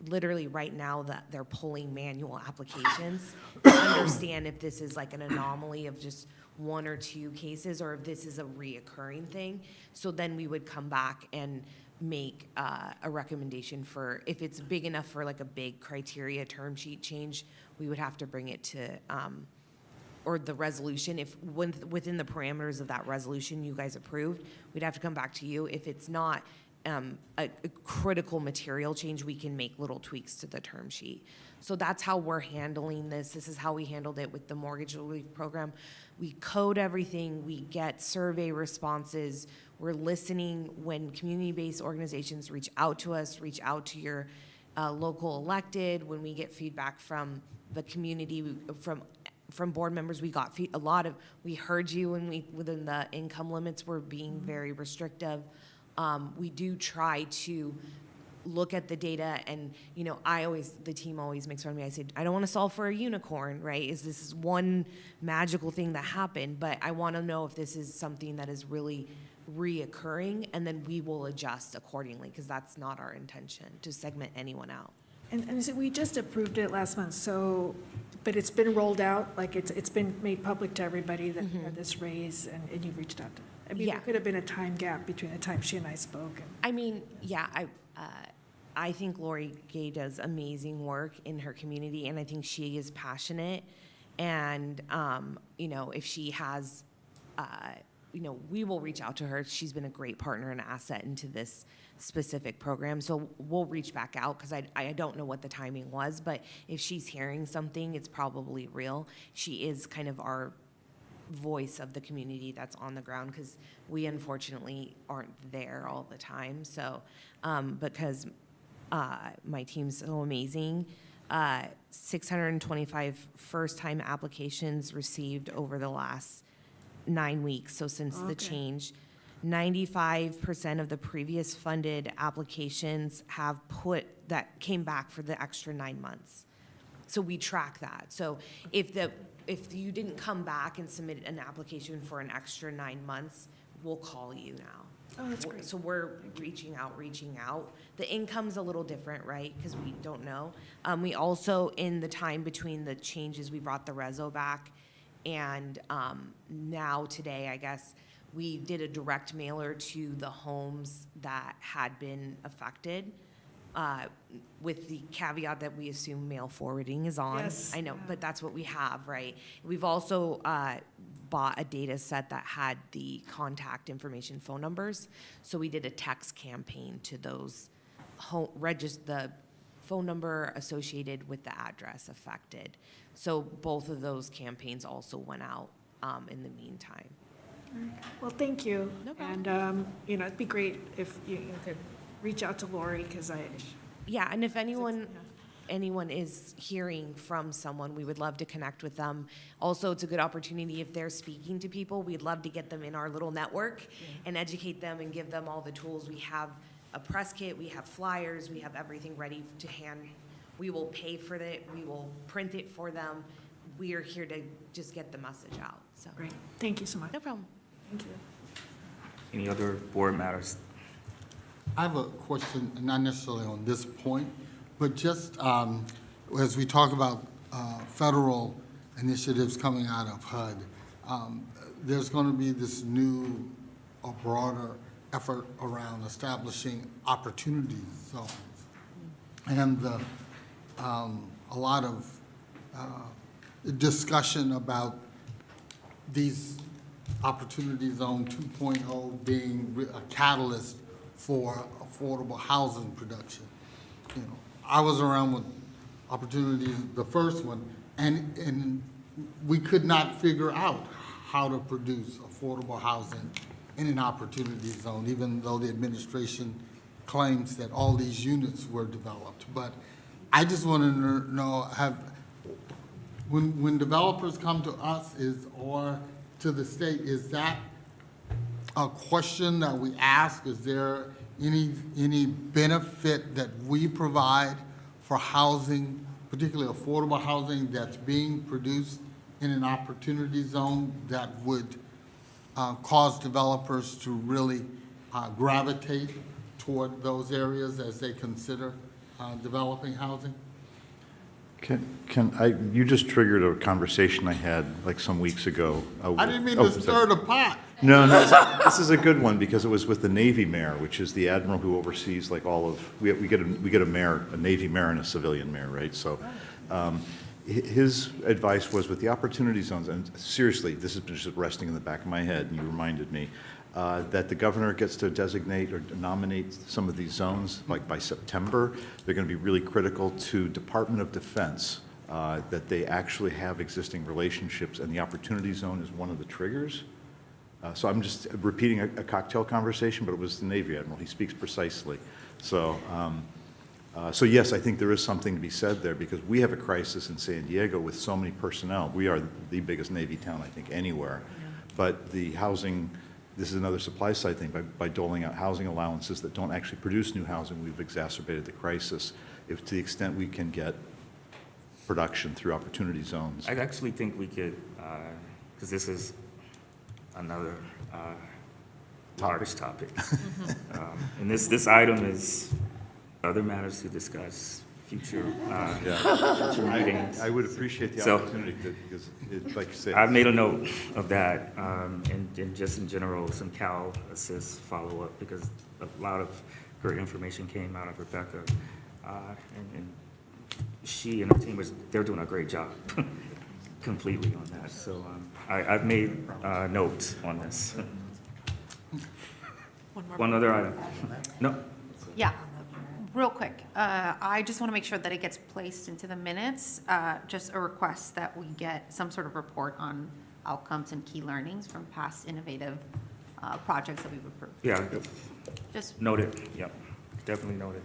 literally right now that they're pulling manual applications to understand if this is like an anomaly of just 1 or 2 cases, or if this is a reoccurring thing. So then we would come back and make a recommendation for, if it's big enough for like a big criteria term sheet change, we would have to bring it to or the resolution, if within the parameters of that resolution you guys approved, we'd have to come back to you. If it's not a critical material change, we can make little tweaks to the term sheet. So that's how we're handling this. This is how we handled it with the mortgage relief program. We code everything, we get survey responses, we're listening when community-based organizations reach out to us, reach out to your local elected, when we get feedback from the community, from board members, we got we heard you when within the income limits, we're being very restrictive. We do try to look at the data, and the team always makes fun of me. I say, I don't want to solve for a unicorn, right? This is one magical thing that happened, but I want to know if this is something that is really reoccurring, and then we will adjust accordingly, because that's not our intention, to segment anyone out.
And so we just approved it last month, so, but it's been rolled out, like it's been made public to everybody that we had this raise, and you've reached out to. I mean, there could have been a time gap between the time she and I spoke.
I mean, yeah, I think Lori Gay does amazing work in her community, and I think she is passionate. And, if she has, we will reach out to her. She's been a great partner and asset into this specific program. So we'll reach back out, because I don't know what the timing was, but if she's hearing something, it's probably real. She is kind of our voice of the community that's on the ground, because we unfortunately aren't there all the time. So, because my team's so amazing. 625 first-time applications received over the last 9 weeks, so since the change. 95% of the previous funded applications that came back for the extra 9 months. So we track that. So if you didn't come back and submit an application for an extra 9 months, we'll call you now.
Oh, that's great.
So we're reaching out. The income's a little different, right? Because we don't know. We also, in the time between the changes, we brought the reso back. And now today, I guess, we did a direct mailer to the homes that had been affected, with the caveat that we assume mail forwarding is on.
Yes.
I know, but that's what we have, right? We've also bought a data set that had the contact information, phone numbers. So we did a text campaign to those the phone number associated with the address affected. So both of those campaigns also went out in the meantime.
Well, thank you.
No problem.
And, it'd be great if you could reach out to Lori, because
Yeah, and if anyone is hearing from someone, we would love to connect with them. Also, it's a good opportunity if they're speaking to people, we'd love to get them in our little network and educate them and give them all the tools. We have a press kit, we have flyers, we have everything ready to hand. We will pay for it, we will print it for them. We are here to just get the message out, so.
Great. Thank you so much.
No problem.
Thank you.
Any other board matters?
I have a question, not necessarily on this point, but just as we talk about federal initiatives coming out of HUD, there's going to be this new or broader effort around establishing opportunity zones. And a lot of discussion about these Opportunity Zone 2.0 being a catalyst for affordable housing production. I was around with Opportunities, the first one, and we could not figure out how to produce affordable housing in an Opportunity Zone, even though the administration claims that all these units were developed. But I just want to know, when developers come to us or to the state, is that a question that we ask? Is there any benefit that we provide for housing, particularly affordable housing, that's being produced in an Opportunity Zone that would cause developers to really gravitate toward those areas as they consider developing housing?
You just triggered a conversation I had like some weeks ago.
I didn't mean to stir the pot.
No, this is a good one, because it was with the Navy mayor, which is the admiral who oversees like all of, we get a mayor, a Navy mayor and a civilian mayor, right? So his advice was with the opportunity zones, and seriously, this has been just resting in the back of my head, and you reminded me, that the governor gets to designate or nominate some of these zones, like by September. They're going to be really critical to Department of Defense, that they actually have existing relationships, and the opportunity zone is one of the triggers. So I'm just repeating a cocktail conversation, but it was the Navy Admiral. He speaks precisely. So, so yes, I think there is something to be said there, because we have a crisis in San Diego with so many personnel. We are the biggest Navy town, I think, anywhere. But the housing, this is another supply side thing. By doling out housing allowances that don't actually produce new housing, we've exacerbated the crisis. If to the extent we can get production through opportunity zones.
I actually think we could, because this is another large topic. And this item is other matters to discuss, future meetings.
I would appreciate the
So,
opportunity because, like you say.
I've made a note of that, and just in general, some CalHFA follow-up, because a lot of great information came out of Rebecca. And she and her team, they're doing a great job, completely on that. So I've made notes on this. One other item. No?
Yeah, real quick. I just want to make sure that it gets placed into the minutes. Just a request that we get some sort of report on outcomes and key learnings from past innovative projects that we've approved.
Yeah,
Just
noted, yep, definitely noted.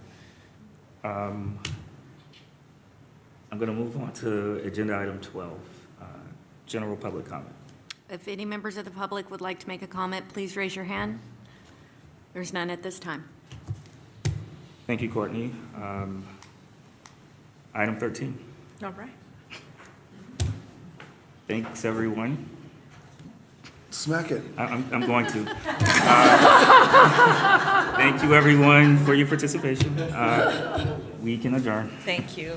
I'm going to move on to agenda item 12, general public comment.
If any members of the public would like to make a comment, please raise your hand. There's none at this time.
Thank you, Courtney. Item 13.
All right.
Thanks, everyone.
Smack it.
I'm going to. Thank you, everyone, for your participation. We can adjourn.
Thank you.